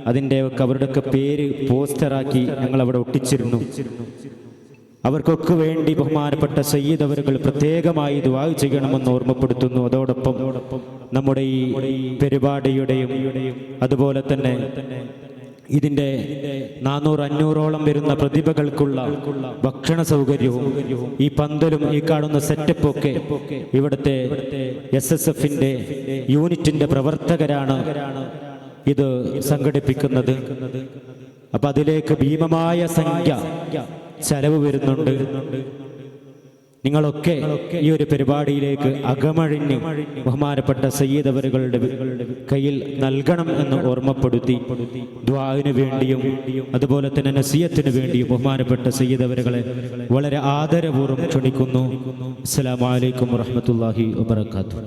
അതിൻ്റെയൊക്കെ അവരുടെയൊക്കെ പേര് പോസ്റ്ററാക്കി ഞങ്ങൾ അവിടെ ഒട്ടിച്ചിരുന്നു. അവർക്കൊക്കെ വേണ്ടി ബഹുമാനപ്പെട്ട സയ്യിദ് അവറുകൾ പ്രത്യേകമായി ദുആ ചെയ്യണമെന്ന് ഓർമ്മപ്പെടുത്തുന്നു. അതോടൊപ്പം നമ്മുടെ ഈ പരിപാടിയുടെയും അതുപോലെ തന്നെ ഇതിൻ്റെ 400-500ഓളം വരുന്ന പ്രതിഭകൾക്കുള്ള ഭക്ഷണ സൗകര്യവും ഈ പന്തലും ഈ കാണുന്ന സെറ്റപ്പൊക്കെ ഇവിടുത്തെ SSFന്റെ യൂണിറ്റിന്റെ പ്രവർത്തകരാണ് ഇത് സംഘടിപ്പിക്കുന്നത്. അപ്പൊ അതിലേക്ക് ഭീമമായ സംഖ്യ ചെലവ് വരുന്നുണ്ട്. നിങ്ങളൊക്കെ ഈ ഒരു പരിപാടിയിലേക്ക് അകമഴിഞ്ഞ് ബഹുമാനപ്പെട്ട സയ്യിദ് അവറുകളുടെ കയ്യിൽ നൽകണം എന്ന് ഓർമ്മപ്പെടുത്തി ദുആഇന് വേണ്ടിയും അതുപോലെ തന്നെ നസിയത്തിന് വേണ്ടിയും ബഹുമാനപ്പെട്ട സയ്യിദ് അവറുകളെ വളരെ ആദരപൂർവ്വം ക്ഷണിക്കുന്നു. അസ്സലാമു അലൈക്കും വറഹ്മത്തുള്ളാഹി വബറകാതുഹു.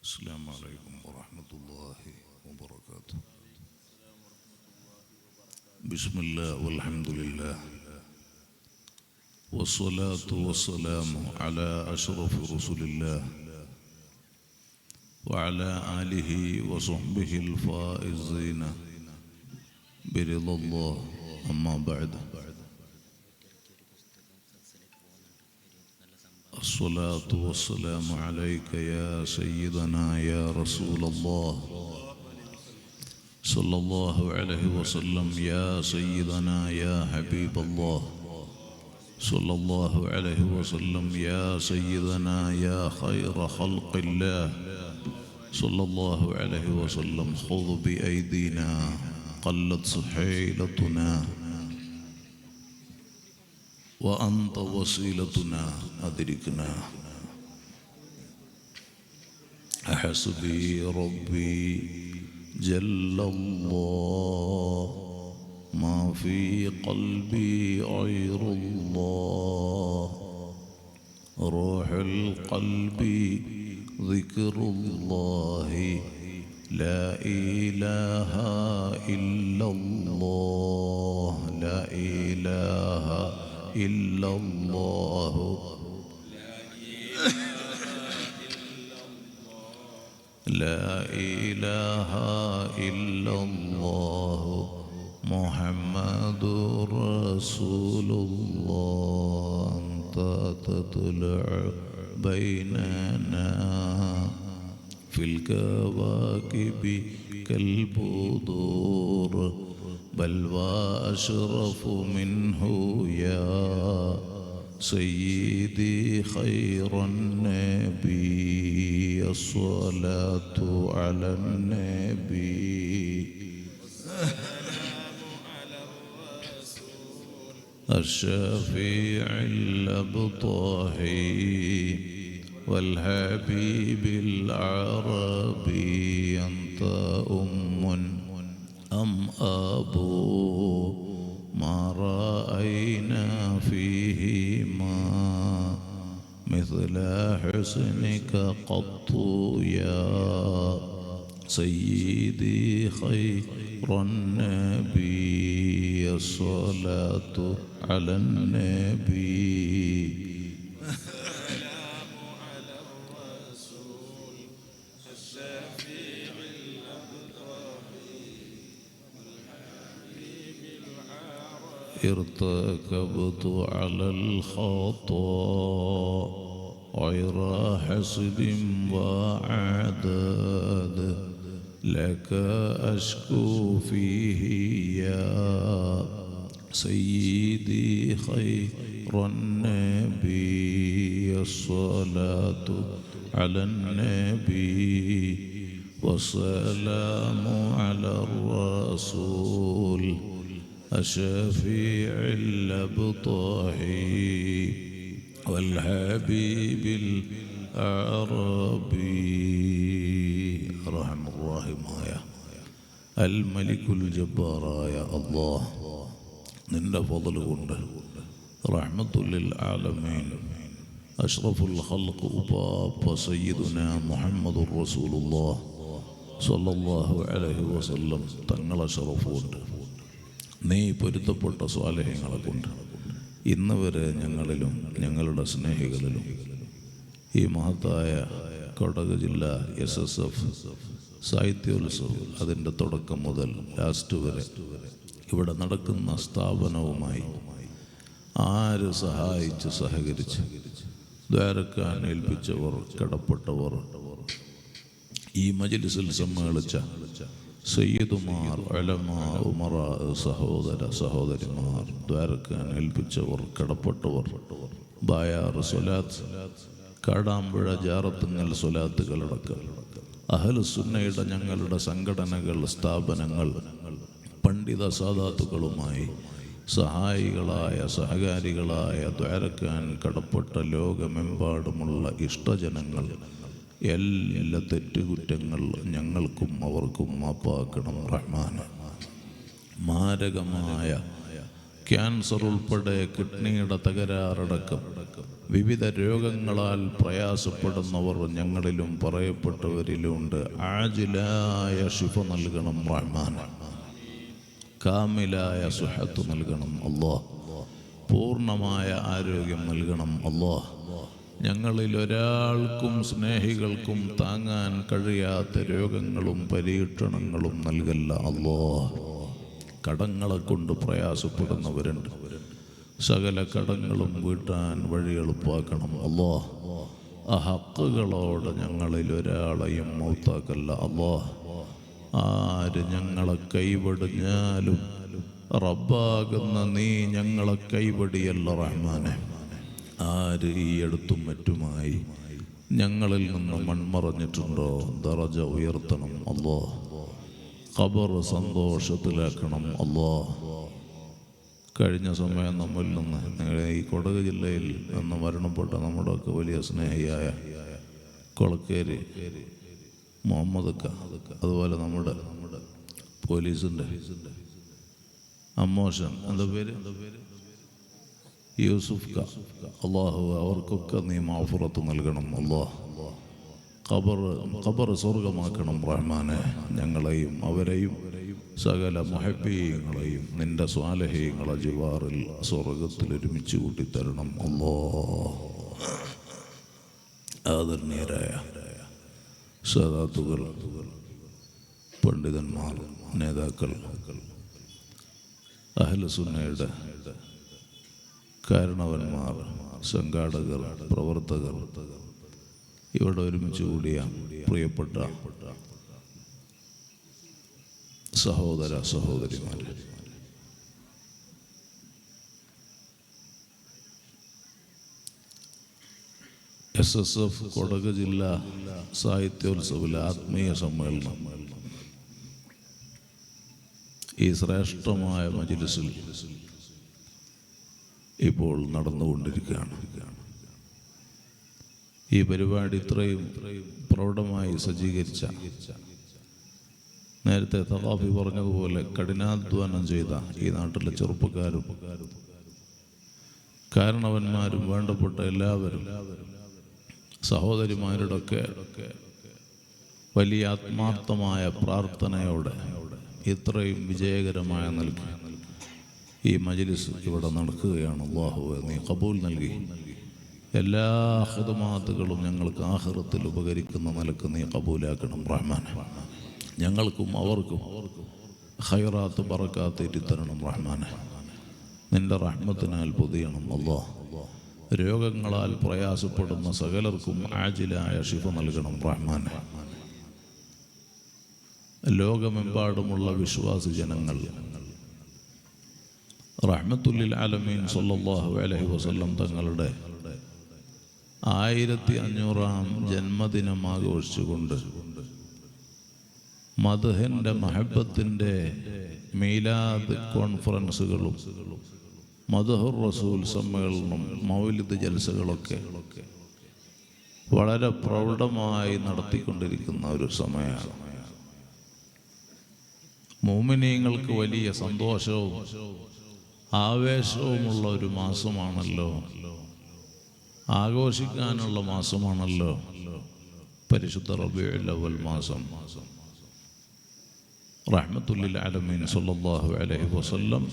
السلام عليكم ورحمة الله وبركاته. بسم الله والحمد لله والصلاة والسلام على أشرف رسول الله وعلى آله وصحبه الفائزين برضا الله. أما بعد، الصلاة والسلام عليك يا سيدنا يا رسول الله صلى الله عليه وسلم، يا سيدنا يا حبيب الله صلى الله عليه وسلم، يا سيدنا يا خير خلق الله صلى الله عليه وسلم. خذ بأيدينا قلت حيلتنا وأنت وسيلتنا أدركنا. حسبي ربي جل الله ما في قلبي غير الله، روح القلب ذكر الله، لا إله إلا الله، لا إله إلا الله، لا إله إلا الله، محمد رسول الله. أنت تطلع بيننا في الكواكب كالبدور، بل وأشرف منه يا سيدي خير النبي. الصلاة على النبي الشفيع الأبطحي والحبيب العربي. أنت أم أم أبو ما رأينا فيهما مثل حسنك قط يا سيدي خير النبي. الصلاة على النبي ارتكبت على الخطا غير حسد وعداد، لك أشكو فيه يا سيدي خير النبي. الصلاة على النبي والسلام على الرسول الشفيع الأبطحي والحبيب العربي. رحم الراحماയ അൽ മലിക്കുൽ ജബ്ബാറായ അല്ലാഹ് നിന്റെ ഫضل കൊണ്ട് റഹ്മത്തുൽ ആലമീൻ അഷ്റഫുൽ ഖൽഖ് ഉപ്പാപ്പ സയ്യിദുനാ മുഹമ്മദുർ റസൂലുള്ളാഹ് സ്വല്ലല്ലാഹു അലൈഹി വസല്ലം തങ്ങളെ ശറഫ് കൊണ്ട് നീ പൊരുത്തപ്പെട്ട സ്വാലിഹ്യങ്ങളെ കൊണ്ട് ഇന്ന് വരെ ഞങ്ങളിലും ഞങ്ങളുടെ സ്നേഹികളിലും ഈ മഹത്തായ കൊടക് ജില്ല SSF സാഹിത്യോത്സവം അതിൻ്റെ തുടക്കം മുതൽ ലാസ്റ്റ് വരെ ഇവിടെ നടക്കുന്ന സ്ഥാപനവുമായി ആര് സഹായിച്ച് സഹകരിച്ച് ദ്വാരക്കാൻ ഏൽപ്പിച്ചവർ കടപ്പെട്ടവർ ഈ മജ്ലിസിൽ സമ്മേളിച്ച സയ്യിദുമാർ ഉലമാ ഉമറാ സഹോദര സഹോദരിമാർ ദ്വാരക്കാൻ ഏൽപ്പിച്ചവർ കടപ്പെട്ടവർ ബായാർ സ്വലാത്ത് കാടാമ്പുഴ ജാറത്തുങ്ങൽ സ്വലാത്തുകളടക്കം അഹ്ലുസുന്നയുടെ ഞങ്ങളുടെ സംഘടനകൾ സ്ഥാപനങ്ങൾ പണ്ഡിത സാദാത്തുക്കളുമായി സഹായികളായ സഹകാരികളായ ദ്വാരക്കാൻ കടപ്പെട്ട ലോകമെമ്പാടുമുള്ള ഇഷ്ടജനങ്ങൾ എല്ലാ തെറ്റുകുറ്റങ്ങൾ ഞങ്ങൾക്കും അവർക്കും മാപ്പാക്കണം റഹ്മാൻ. മാരകമായ ക്യാൻസർ ഉൾപ്പെടെ കിഡ്നിയുടെ തകരാറടക്കം വിവിധ രോഗങ്ങളാൽ പ്രയാസപ്പെടുന്നവർ ഞങ്ങളിലും പറയപ്പെട്ടവരിലുണ്ട്. ആജിലായ ശിഫ നൽകണം റഹ്മാൻ. കാമിലായ സുഹത്ത് നൽകണം അല്ലാഹ്. പൂർണ്ണമായ ആരോഗ്യം നൽകണം അല്ലാഹ്. ഞങ്ങളിൽ ഒരാൾക്കും സ്നേഹികൾക്കും താങ്ങാൻ കഴിയാത്ത രോഗങ്ങളും പരീക്ഷണങ്ങളും നൽകല്ല അല്ലാഹ്. കടങ്ങളെ കൊണ്ട് പ്രയാസപ്പെടുന്നവരുണ്ട്. സകല കടങ്ങളും വീട്ടാൻ വഴി എളുപ്പാക്കണം അല്ലാഹ്. ആ ഹക്കുകളോട് ഞങ്ങളിൽ ഒരാളെയും മൗത്താക്കല്ല അല്ലാഹ്. ആര് ഞങ്ങളെ കൈവടിഞ്ഞാലും റബ്ബാകുന്ന നീ ഞങ്ങളെ കൈവടിയല്ല റഹ്മാനെ. ആര് ഈ അടുത്തും മറ്റുമായി ഞങ്ങളിൽ നിന്ന് മൺമറഞ്ഞിട്ടുണ്ടോ ദറജ ഉയർത്തണം അല്ലാഹ്. ഖബർ സന്തോഷത്തിലാക്കണം അല്ലാഹ്. കഴിഞ്ഞ സമയം നമ്മിൽ നിന്ന് ഈ കൊടക് ജില്ലയിൽ നിന്ന് മരണപ്പെട്ട നമ്മുടെയൊക്കെ വലിയ സ്നേഹിയായ കൊളക്കേരി മുഹമ്മദ് അതുപോലെ നമ്മുടെ പോലീസിൻ്റെ അമ്മോഷൻ എന്താ പേര് യൂസുഫ് അള്ളാഹു അവർക്കൊക്കെ നീ മാഫുറത്ത് നൽകണം അല്ലാഹ്. ഖബർ സ്വർഗമാക്കണം റഹ്മാനെ. ഞങ്ങളെയും അവരെയും സകല മുഹബ്ബീങ്ങളെയും നിന്റെ സ്വാലിഹീങ്ങളെ ജിവാറിൽ സ്വർഗത്തിൽ ഒരുമിച്ച് കൂട്ടിത്തരണം അല്ലാഹ്. ആദരണീയരായ സാദാത്തുകൾ, പണ്ഡിതന്മാർ, നേതാക്കൾ, അഹ്ലുസുന്നയുടെ കാരണവന്മാർ, സംഘാടകർ, പ്രവർത്തകർ, ഇവിടെ ഒരുമിച്ച് കൂടിയ പ്രിയപ്പെട്ട സഹോദര സഹോദരിമാർ, SSF കൊടക് ജില്ലാ സാഹിത്യോത്സവിലെ ആത്മീയ സമ്മേളനം ഈ ശ്രേഷ്ഠമായ മജ്ലിസിൽ ഇപ്പോൾ നടന്നുകൊണ്ടിരിക്കുകയാണ്. ഈ പരിപാടി ഇത്രയും പ്രൗഢമായി സജ്ജീകരിച്ച, നേരത്തെ തഖാഫി പറഞ്ഞതുപോലെ കഠിനാധ്വാനം ചെയ്ത ഈ നാട്ടിലെ ചെറുപ്പക്കാരും കാരണവന്മാരും വേണ്ടപ്പെട്ട എല്ലാവരും സഹോദരിമാരുടെയൊക്കെ വലിയ ആത്മാർത്ഥമായ പ്രാർത്ഥനയോടെ ഇത്രയും വിജയകരമായ നൽകി ഈ മജ്ലിസ് ഇവിടെ നടക്കുകയാണ്. അല്ലാഹുവേ നീ ഖബൂൽ നൽകി എല്ലാ ഖിദ്മാത്തുകളും ഞങ്ങൾക്ക് ആഖിറത്തിൽ ഉപകരിക്കുന്ന നിലക്ക് നീ ഖബൂലാക്കണം റഹ്മാൻ. ഞങ്ങൾക്കും അവർക്കും ഖൈറാത്ത് ബറകാത്ത് ഇരിത്തരണം റഹ്മാനെ. നിന്റെ റഹ്മത്തിനാൽ പൊതിയണം അല്ലാഹ്. രോഗങ്ങളാൽ പ്രയാസപ്പെടുന്ന സകലർക്കും ആജിലായ ശിഫ നൽകണം റഹ്മാനെ. ലോകമെമ്പാടുമുള്ള വിശ്വാസി ജനങ്ങൾ റഹ്മത്തുൽ ആലമീൻ സല്ലല്ലാഹു അലൈഹി വസല്ലം തങ്ങളുടെ 1500-ാം ജന്മദിനം ആഘോഷിച്ചുകൊണ്ട് മദ്ഹിൻ്റെ മഹബത്തിൻ്റെ മീലാദ് കോൺഫറൻസുകളും മദ്ഹുർ റസൂൽ സമ്മേളനം മൗലിദ് ജൽസകളൊക്കെ വളരെ പ്രൗഢമായി നടത്തിക്കൊണ്ടിരിക്കുന്ന ഒരു സമയമാണ്. മുഅ്മിനീങ്ങൾക്ക് വലിയ സന്തോഷവും ആവേശവുമുള്ള ഒരു മാസമാണല്ലോ, ആഘോഷിക്കാനുള്ള മാസമാണല്ലോ പരിശുദ്ധ റബീഉൽ അവ്വൽ മാസം. റഹ്മത്തുൽ ആലമീൻ സല്ലല്ലാഹു അലൈഹി വസല്ലം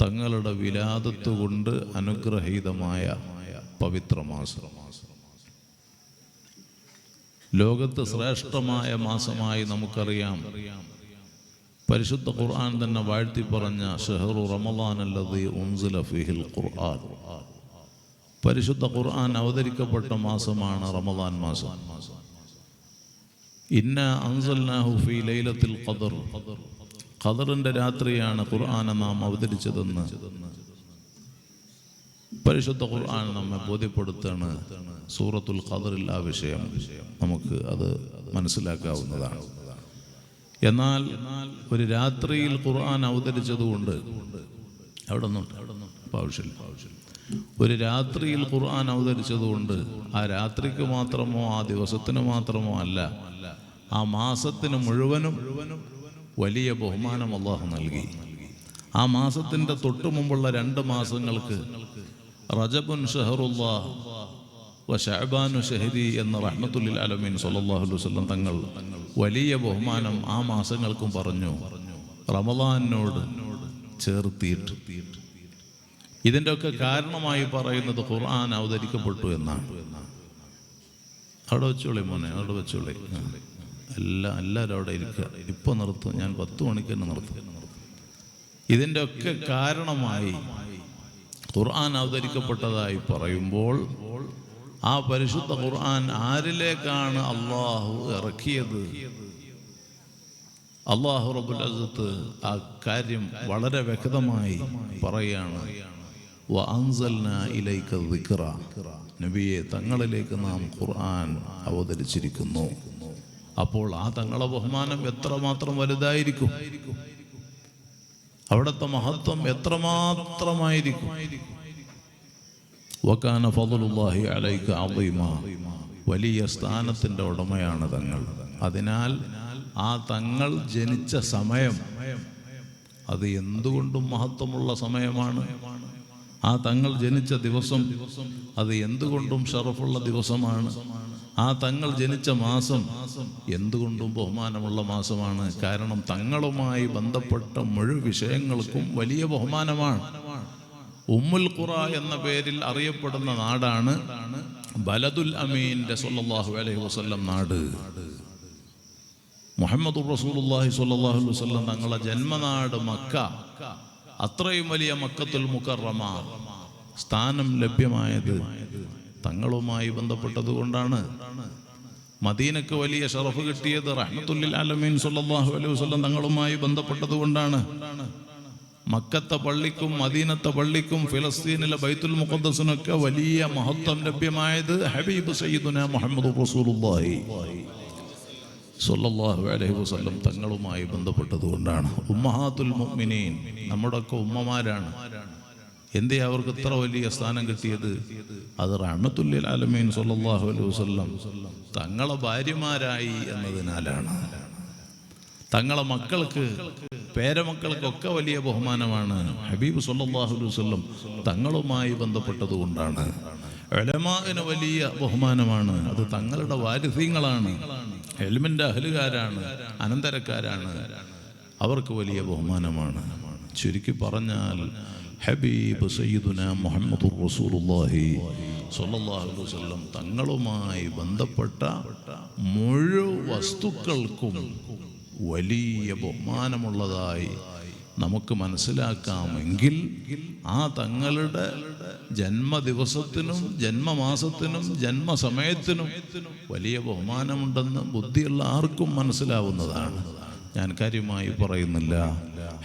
തങ്ങളുടെ വിലാദത്ത് കൊണ്ട് അനുഗ്രഹീതമായ പവിത്ര മാസം, ലോകത്ത് ശ്രേഷ്ഠമായ മാസമായി നമുക്കറിയാം. പരിശുദ്ധ ഖുർആൻ തന്നെ വാഴ്ത്തി പറഞ്ഞ ഷഹ്റു റമളാനല്ലദീ ഉൻസില ഫീഹിൽ ഖുർആൻ, പരിശുദ്ധ ഖുർആൻ അവതരിക്കപ്പെട്ട മാസമാണ് റമളാൻ മാസം. ഇന്നാ അൻസൽനാഹു ഫീ ലൈലത്തിൽ ഖദർ, ഖദറിന്റെ രാത്രിയാണ് ഖുർആനെ നാം അവതരിച്ചതെന്ന് പരിശുദ്ധ ഖുർആൻ നമ്മെ ബോധ്യപ്പെടുത്താണ്. സൂറത്തുൽ ഖദറിൽ ആ വിഷയം നമുക്ക് അത് മനസ്സിലാക്കാവുന്നതാണ്. എന്നാൽ ഒരു രാത്രിയിൽ ഖുർആൻ അവതരിച്ചതുകൊണ്ട് ഒരു രാത്രിയിൽ ഖുർആൻ അവതരിച്ചതുകൊണ്ട് ആ രാത്രിക്ക് മാത്രമോ ആ ദിവസത്തിന് മാത്രമോ അല്ല, ആ മാസത്തിന് മുഴുവനും വലിയ ബഹുമാനം അല്ലാഹു നൽകി. ആ മാസത്തിൻ്റെ തൊട്ടു മുമ്പുള്ള 2 മാസങ്ങൾക്ക് റജബുൻ ഷഹറുല്ലാഹ് വ ശഅബാനു ഷഹരി എന്ന റഹ്മത്തുൽ ആലമീൻ സല്ലല്ലാഹു അലൈഹി വസല്ലം തങ്ങൾ വലിയ ബഹുമാനം ആ മാസങ്ങൾക്കും പറഞ്ഞു, റമളാനിനോട് ചേർത്തിയിട്ട്. ഇതിൻ്റെ ഒക്കെ കാരണമായി പറയുന്നത് ഖുർആൻ അവതരിക്കപ്പെട്ടു എന്നാണ്. അവിടെ വെച്ചോളി മോനെ, അവിടെ വെച്ചോളി, എല്ലാവരും അവിടെ ഇരിക്കുക. ഇപ്പം നിർത്തും, ഞാൻ 10 മണിക്ക് തന്നെ നിർത്തും. ഇതിൻ്റെ ഒക്കെ കാരണമായി ഖുർആൻ അവതരിക്കപ്പെട്ടതായി പറയുമ്പോൾ ആ പരിശുദ്ധ ഖുർആൻ ആരിലേക്കാണ് അള്ളാഹു ഇറക്കിയത്? അള്ളാഹു റബ്ബുൽ ഇസ്സത്ത് ആ കാര്യം വളരെ വ്യക്തമായി പറയാണ്. വ അൻസൽനാ ഇലൈക ദിക്റ, നബിയെ തങ്ങളിലേക്ക് നാം ഖുർആൻ അവതരിച്ചിരിക്കുന്നു. അപ്പോൾ ആ തങ്ങളെ ബഹുമാനം എത്രമാത്രം വലുതായിരിക്കും, അവിടുത്തെ മഹത്വം എത്രമാത്രമായിരിക്കും. വകാന ഫദ്ലുല്ലാഹി അലൈക അദീമ, വലിയ സ്ഥാനത്തിൻ്റെ ഉടമയാണ് തങ്ങൾ. അതിനാൽ ആ തങ്ങൾ ജനിച്ച സമയം അത് എന്തുകൊണ്ടും മഹത്വമുള്ള സമയമാണ്. ആ തങ്ങൾ ജനിച്ച ദിവസം അത് എന്തുകൊണ്ടും ഷറഫുള്ള ദിവസമാണ്. ആ തങ്ങൾ ജനിച്ച മാസം എന്തുകൊണ്ടും ബഹുമാനമുള്ള മാസമാണ്. കാരണം തങ്ങളുമായി ബന്ധപ്പെട്ട മുഴുവൻ വിഷയങ്ങൾക്കും വലിയ ബഹുമാനമാണ്. ഉമ്മുൽ ഖുറ എന്ന പേരിൽ അറിയപ്പെടുന്ന നാടാണ് ബലദുൽ അമീന്റെ സല്ലല്ലാഹു അലൈഹി വസല്ലം നാട്. മുഹമ്മദുർ റസൂലുള്ളാഹി സ്വല്ലല്ലാഹു അലൈഹി വസല്ലം തങ്ങളുടെ ജന്മനാട് മക്ക, അത്രയും വലിയ മക്കത്തുൽ മുകറമ സ്ഥാനം ലഭ്യമായത് തങ്ങളുമായി ബന്ധപ്പെട്ടത് കൊണ്ടാണ്. മദീനക്ക് വലിയ ഷറഫ് കിട്ടിയത് റഹ്മത്തുൽ ആലമീൻ സല്ലല്ലാഹു അലൈഹി വസല്ലം തങ്ങളുമായി ബന്ധപ്പെട്ടത് കൊണ്ടാണ്. മക്കത്തെ പള്ളിക്കും മദീനത്തെ പള്ളിക്കും ഫിലസ്തീനിലെ ബൈത്തുൽ മുഖദ്ദസിനൊക്കെ വലിയ മഹത്വം ലഭ്യമായത് ഹബീബ് സയ്യിദുനാ മുഹമ്മദ് റസൂലുള്ളാഹി സ്വല്ലല്ലാഹു അലൈഹി വസല്ലം തങ്ങളുമായി ബന്ധപ്പെട്ടത് കൊണ്ടാണ്. ഉമ്മഹാത്തുൽ മുഅ്മിനീൻ, നമ്മുടെയൊക്കെ ഉമ്മമാരാണ്. എന്തേ അവർക്ക് ഇത്ര വലിയ സ്ഥാനം കിട്ടിയത്? അത് റഹ്മത്തുൽ ആലമീൻ സ്വല്ലല്ലാഹു അലൈഹി വസല്ലം തങ്ങളെ ഭാര്യമാരായി എന്നതിനാലാണ്. തങ്ങളെ മക്കൾക്ക്, പേരമക്കൾക്കൊക്കെ വലിയ ബഹുമാനമാണ്. ഹബീബ് സ്വല്ലല്ലാഹു അലൈഹി വസല്ലം തങ്ങളുമായി ബന്ധപ്പെട്ടത് കൊണ്ടാണ്. ഉലമാഇന് വലിയ ബഹുമാനമാണ്. അത് തങ്ങളുടെ വാരിഥ്യങ്ങളാണ്, ഇൽമിന്റെ അഹ്ലുകാരാണ്, അനന്തരക്കാരാണ്. അവർക്ക് വലിയ ബഹുമാനമാണ്. ചുരുക്കി പറഞ്ഞാൽ ഹബീബ് സയ്യിദുനാ മുഹമ്മദുർ റസൂലുള്ളാഹി സ്വല്ലല്ലാഹു അലൈഹി വസല്ലം തങ്ങളുമായി ബന്ധപ്പെട്ട മുഴുവൻ വസ്തുക്കൾക്കും വലിയ ബഹുമാനമുള്ളതായി നമുക്ക് മനസ്സിലാക്കാമെങ്കിൽ ആ തങ്ങളുടെ ജന്മദിവസത്തിനും ജന്മമാസത്തിനും ജന്മസമയത്തിനും വലിയ ബഹുമാനമുണ്ടെന്ന് ബുദ്ധിയുള്ള ആർക്കും മനസ്സിലാവുന്നതാണ്. ഞാൻ കാര്യമായി പറയുന്നില്ല.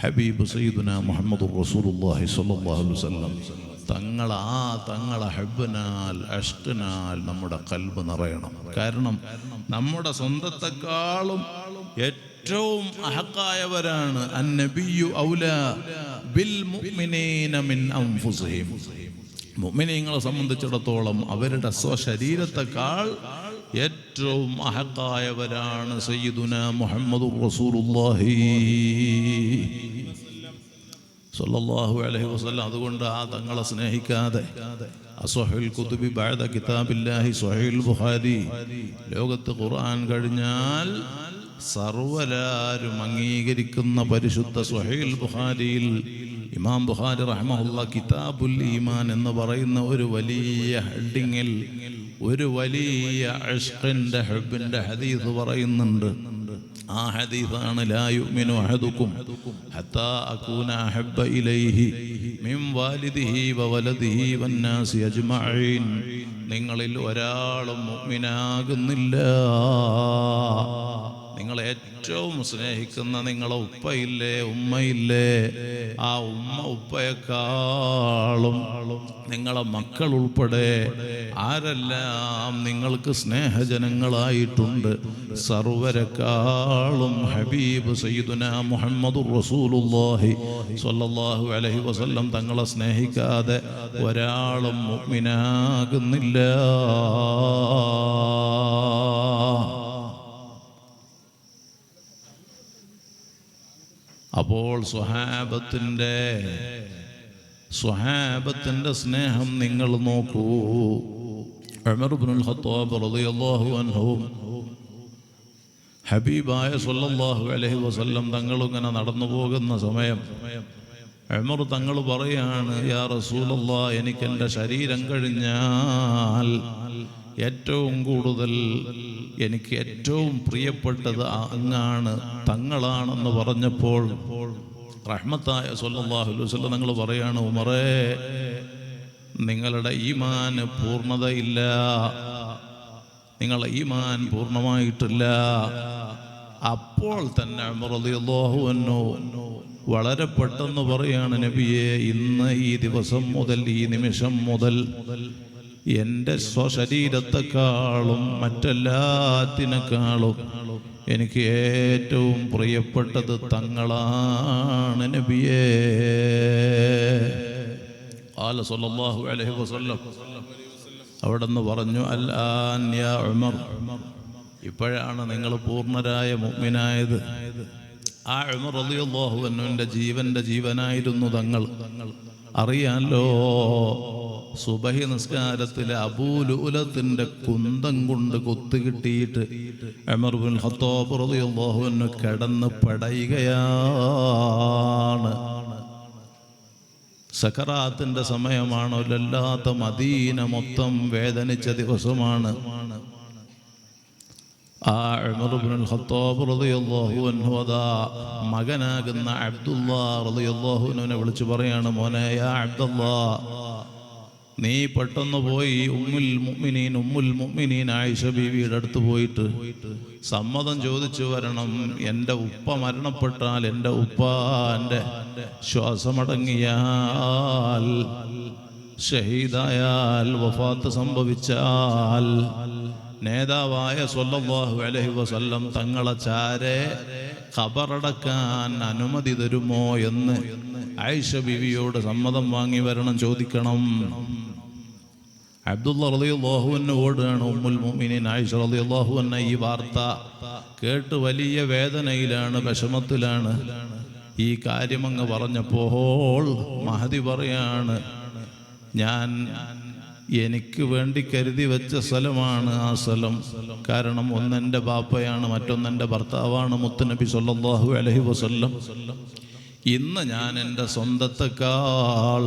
ഹബീബ് സയ്യിദുനാ മുഹമ്മദുർ റസൂലുള്ളാഹി സ്വല്ലല്ലാഹു അലൈഹി വസല്ലം തങ്ങളെ ഹബ്ബിനാൽ അഷ്കിനാൽ നമ്മുടെ ഖൽബ് നിറയണം. കാരണം നമ്മുടെ സ്വന്തത്തെക്കാളും ഏറ്റവും അഹക്കായവരാണ് അന്നബിയു ഔലാ ബിൽ മുഅ്മിനീന മിൻ അൻഫുസിഹിം. മുഅ്മിനീങ്ങളെ സംബന്ധിച്ചിടത്തോളം അവരുടെ സ്വശരീരത്തെക്കാൾ ഏറ്റവും അഹക്കായവരാണ് സയ്യിദുനാ മുഹമ്മദുർ റസൂലുള്ളാഹി സ്വല്ലല്ലാഹു അലൈഹി വസല്ലം. അതുകൊണ്ട് ആ തങ്ങളെ സ്നേഹിക്കാതെ അസ്വഹുൽ കുതുബി ബഅദ കിതാബില്ലാഹി സ്വഹീഹുൽ ബുഖാരി, ലോകത്ത് ഖുർആൻ കഴിഞ്ഞാൽ സർവരാരും അംഗീകരിക്കുന്ന പരിശുദ്ധ സ്വഹീഹുൽ ബുഖാരിയിൽ ഇമാം ബുഖാരി റഹ്മഹുല്ലാഹ് കിതാബുൽ ഈമാൻ എന്ന് പറയുന്ന ഒരു വലിയ ഹെഡിങ്ങിൽ ഒരു വലിയ ഇഷ്ഖിന്റെ ഹബ്ബിന്റെ ഹദീസ് പറയുന്നുണ്ട്. ആ ഹദീസാണ് ലാ യുഅ്മിനു അഹദുക്കും ഹത്താ അകൂന അഹബ്ബ ഇലൈഹി മിൻ വാലിദിഹി വവലദിഹി വന്നാസി അജ്മഈൻ. നിങ്ങളിൽ ഒരാളും മുഅ്മിനാകുന്നില്ല, നിങ്ങൾ ഏറ്റവും സ്നേഹിക്കുന്ന നിങ്ങളെ ഉപ്പയില്ലേ ഉമ്മയില്ലേ, ആ ഉമ്മ ഉപ്പയെക്കാളും നിങ്ങളെ മക്കൾ ഉൾപ്പെടെ ആരെല്ലാം നിങ്ങൾക്ക് സ്നേഹജനങ്ങളായിട്ടുണ്ട്, സർവരെക്കാളും ഹബീബ് സയ്യിദുനാ മുഹമ്മദുർ റസൂലുള്ളാഹി സ്വല്ലല്ലാഹു അലൈഹി വസല്ലം തങ്ങളെ സ്നേഹിക്കാതെ ഒരാളും മുഅ്മിനാകുന്നില്ല. അപ്പോൾ സ്വഹാബത്തിന്റെ സ്നേഹം നിങ്ങൾ നോക്കൂ. ഉമർ ഇബ്നുൽ ഖത്താബ് റളിയല്ലാഹു അൻഹു ഹബീബായ സ്വല്ലല്ലാഹു അലൈഹി വസല്ലം തങ്ങളിങ്ങനെ നടന്നു പോകുന്ന സമയം ഉമർ തങ്ങൾ പറയാണ്, യാ റസൂലല്ലാഹ്, എനിക്കെൻ്റെ ശരീരം കഴിഞ്ഞാൽ ഏറ്റവും കൂടുതൽ എനിക്ക് ഏറ്റവും പ്രിയപ്പെട്ടത് അങ്ങാണ്, തങ്ങളാണെന്ന് പറഞ്ഞപ്പോൾ റഹ്മത്തായ സ്വല്ലല്ലാഹു അലൈഹി വസല്ലം തങ്ങൾ പറയാണ്, ഉമറേ, നിങ്ങളുടെ ഈമാൻ പൂർണ്ണതയില്ല, നിങ്ങളുടെ ഈമാൻ പൂർണ്ണമായിട്ടില്ല. അപ്പോൾ തന്നെ ഉമർ റളിയല്ലാഹു അൻഹു വളരെ പെട്ടെന്ന് പറയാണ്, നബിയെ, ഇന്ന് ഈ ദിവസം മുതൽ, ഈ നിമിഷം മുതൽ എൻ്റെ സ്വശരീരത്തെക്കാളും മറ്റെല്ലാത്തിനേക്കാളും എനിക്ക് ഏറ്റവും പ്രിയപ്പെട്ടത് തങ്ങളാണ് നബിയേ. ഖാല സ്വല്ലല്ലാഹു അലൈഹി വസല്ലം അവിടെന്ന് പറഞ്ഞു, അൽആൻ യാ ഉമർ, ഇപ്പോഴാണ് നിങ്ങൾ പൂർണ്ണരായ മുഅ്മിനായത്. ആ ഉമർ റളിയല്ലാഹു അൻഹുവിൻ്റെ ജീവന്റെ ജീവനായിരുന്നു തങ്ങൾ. അറിയാലോ, സുബഹി നിസ്കാരത്തിലെ അബൂലുലത്തിന്റെ കുന്തം കൊണ്ട് കുത്തുകിട്ടിയിട്ട് ഉമർ ഇബ്നുൽ ഖത്താബ് റളിയല്ലാഹു അൻഹു കിടന്ന് പടയുകയാണ്. സക്കറാത്തിന്റെ സമയമാണോ, അല്ലാത്ത മദീന മൊത്തം വേദനിച്ച ദിവസമാണ്. ആ ഉമർ ഇബ്നുൽ ഖത്താബ് റളിയല്ലാഹു അൻഹു അതാ മകനാകുന്ന അബ്ദുല്ലാഹ് റളിയല്ലാഹു അൻഹുവിനെ വിളിച്ചു പറയാണ്, മോനെ, യാ അബ്ദുല്ലാഹ്, നീ പെട്ടെന്ന് പോയി ഉമ്മുൽ മുഅ്മിനീൻ ആയിഷ ബീവിയുടെ അടുത്ത് പോയിട്ട് സമ്മതം ചോദിച്ചു വരണം. എൻ്റെ ഉപ്പ മരണപ്പെട്ടാൽ, എൻ്റെ ഉപ്പാൻ്റെ ശ്വാസമടങ്ങിയാൽ, ഷഹീദായാൽ, വഫാത്ത് സംഭവിച്ചാൽ നേതാവായ സ്വല്ലല്ലാഹു അലൈഹി വസല്ലം തങ്ങളെ ചാരെ ഖബറടക്കാൻ അനുമതി തരുമോ എന്ന് ആയിഷ ബീവിയോട് സമ്മതം വാങ്ങി വരണം, ചോദിക്കണം. അബ്ദുല്ലാഹ് റളിയല്ലാഹു അൻഹു ഓടുകയാണ്. ഉമ്മുൽ മുഅ്മിനീൻ ആയിഷ റളിയല്ലാഹു അൻഹ ഈ വാർത്ത കേട്ട് വലിയ വേദനയിലാണ്, വിഷമത്തിലാണ്. ഈ കാര്യമങ്ങ് പറഞ്ഞപ്പോൾ മഹദി പറയാണ്, എനിക്ക് വേണ്ടി കരുതി വെച്ച സ്ഥലമാണ് ആ സ്ഥലം. കാരണം ഒന്നെൻ്റെ ബാപ്പയാണ്, മറ്റൊന്നെൻ്റെ ഭർത്താവാണ് മുത്തുനബി സ്വല്ലല്ലാഹു അലൈഹി വസല്ലം. ഇന്ന് ഞാൻ എൻ്റെ സ്വന്തത്തെക്കാൾ